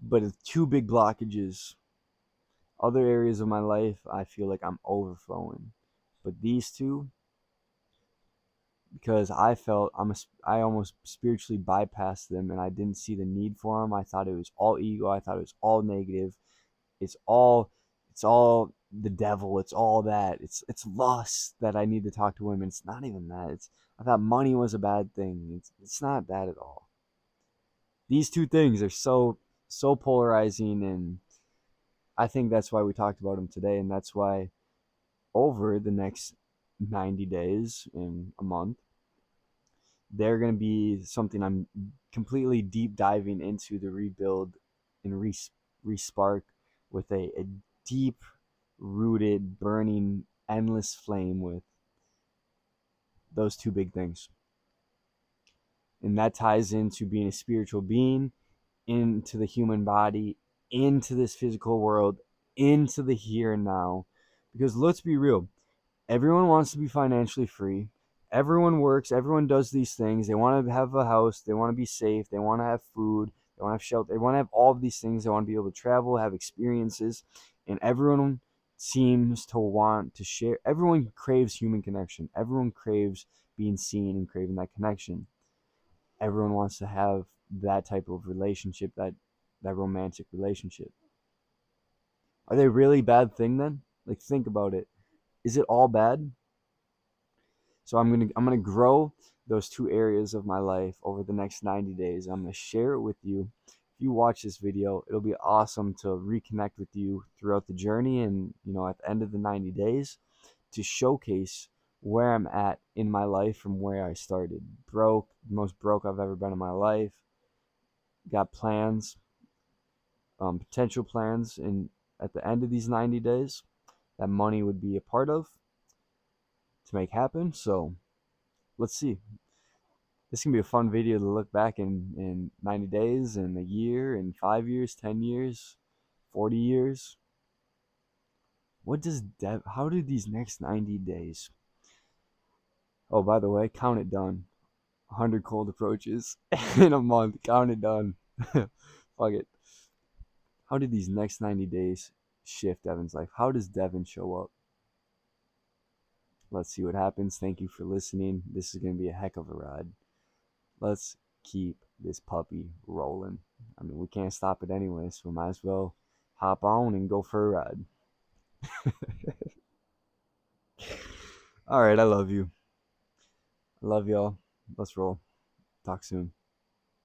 [SPEAKER 1] but the two big blockages. Other areas of my life, I feel like I'm overflowing. But these two, because I almost spiritually bypassed them and I didn't see the need for them. I thought it was all ego. I thought it was all negative. It's all it's all the devil. It's all that. It's lust that I need to talk to women. It's not even that. I thought money was a bad thing. It's not that at all. These two things are so polarizing, and I think that's why we talked about them today, and that's why over the next 90 days in a month, they're going to be something I'm completely deep diving into the rebuild and respark with a deep rooted, burning, endless flame with those two big things. And that ties into being a spiritual being, into the human body, into this physical world, into the here and now. Because let's be real, everyone wants to be financially free. Everyone works, everyone does these things. They want to have a house, they want to be safe, they want to have food, they want to have shelter, they want to have all of these things. They want to be able to travel, have experiences, and everyone seems to want to share. Everyone craves human connection. Everyone craves being seen and craving that connection. Everyone wants to have that type of relationship, that romantic relationship. Are they really a bad thing then? Like, think about it. Is it all bad? So I'm gonna grow those two areas of my life over the next 90 days. I'm gonna share it with you. If you watch this video, it'll be awesome to reconnect with you throughout the journey, and at the end of the 90 days to showcase where I'm at in my life from where I started. Broke, most broke I've ever been in my life. Got plans, potential plans, and at the end of these 90 days, that money would be a part of to make happen. So let's see. This can be a fun video to look back in 90 days, in a year, in 5 years, 10 years, 40 years. How do these next 90 days? Oh, by the way, count it done. 100 cold approaches in a month. Count it done. Fuck it. How did these next 90 days shift Devin's life? How does Devin show up? Let's see what happens. Thank you for listening. This is going to be a heck of a ride. Let's keep this puppy rolling. I mean, we can't stop it anyway, so we might as well hop on and go for a ride. All right, I love you. I love y'all. Let's roll. Talk soon.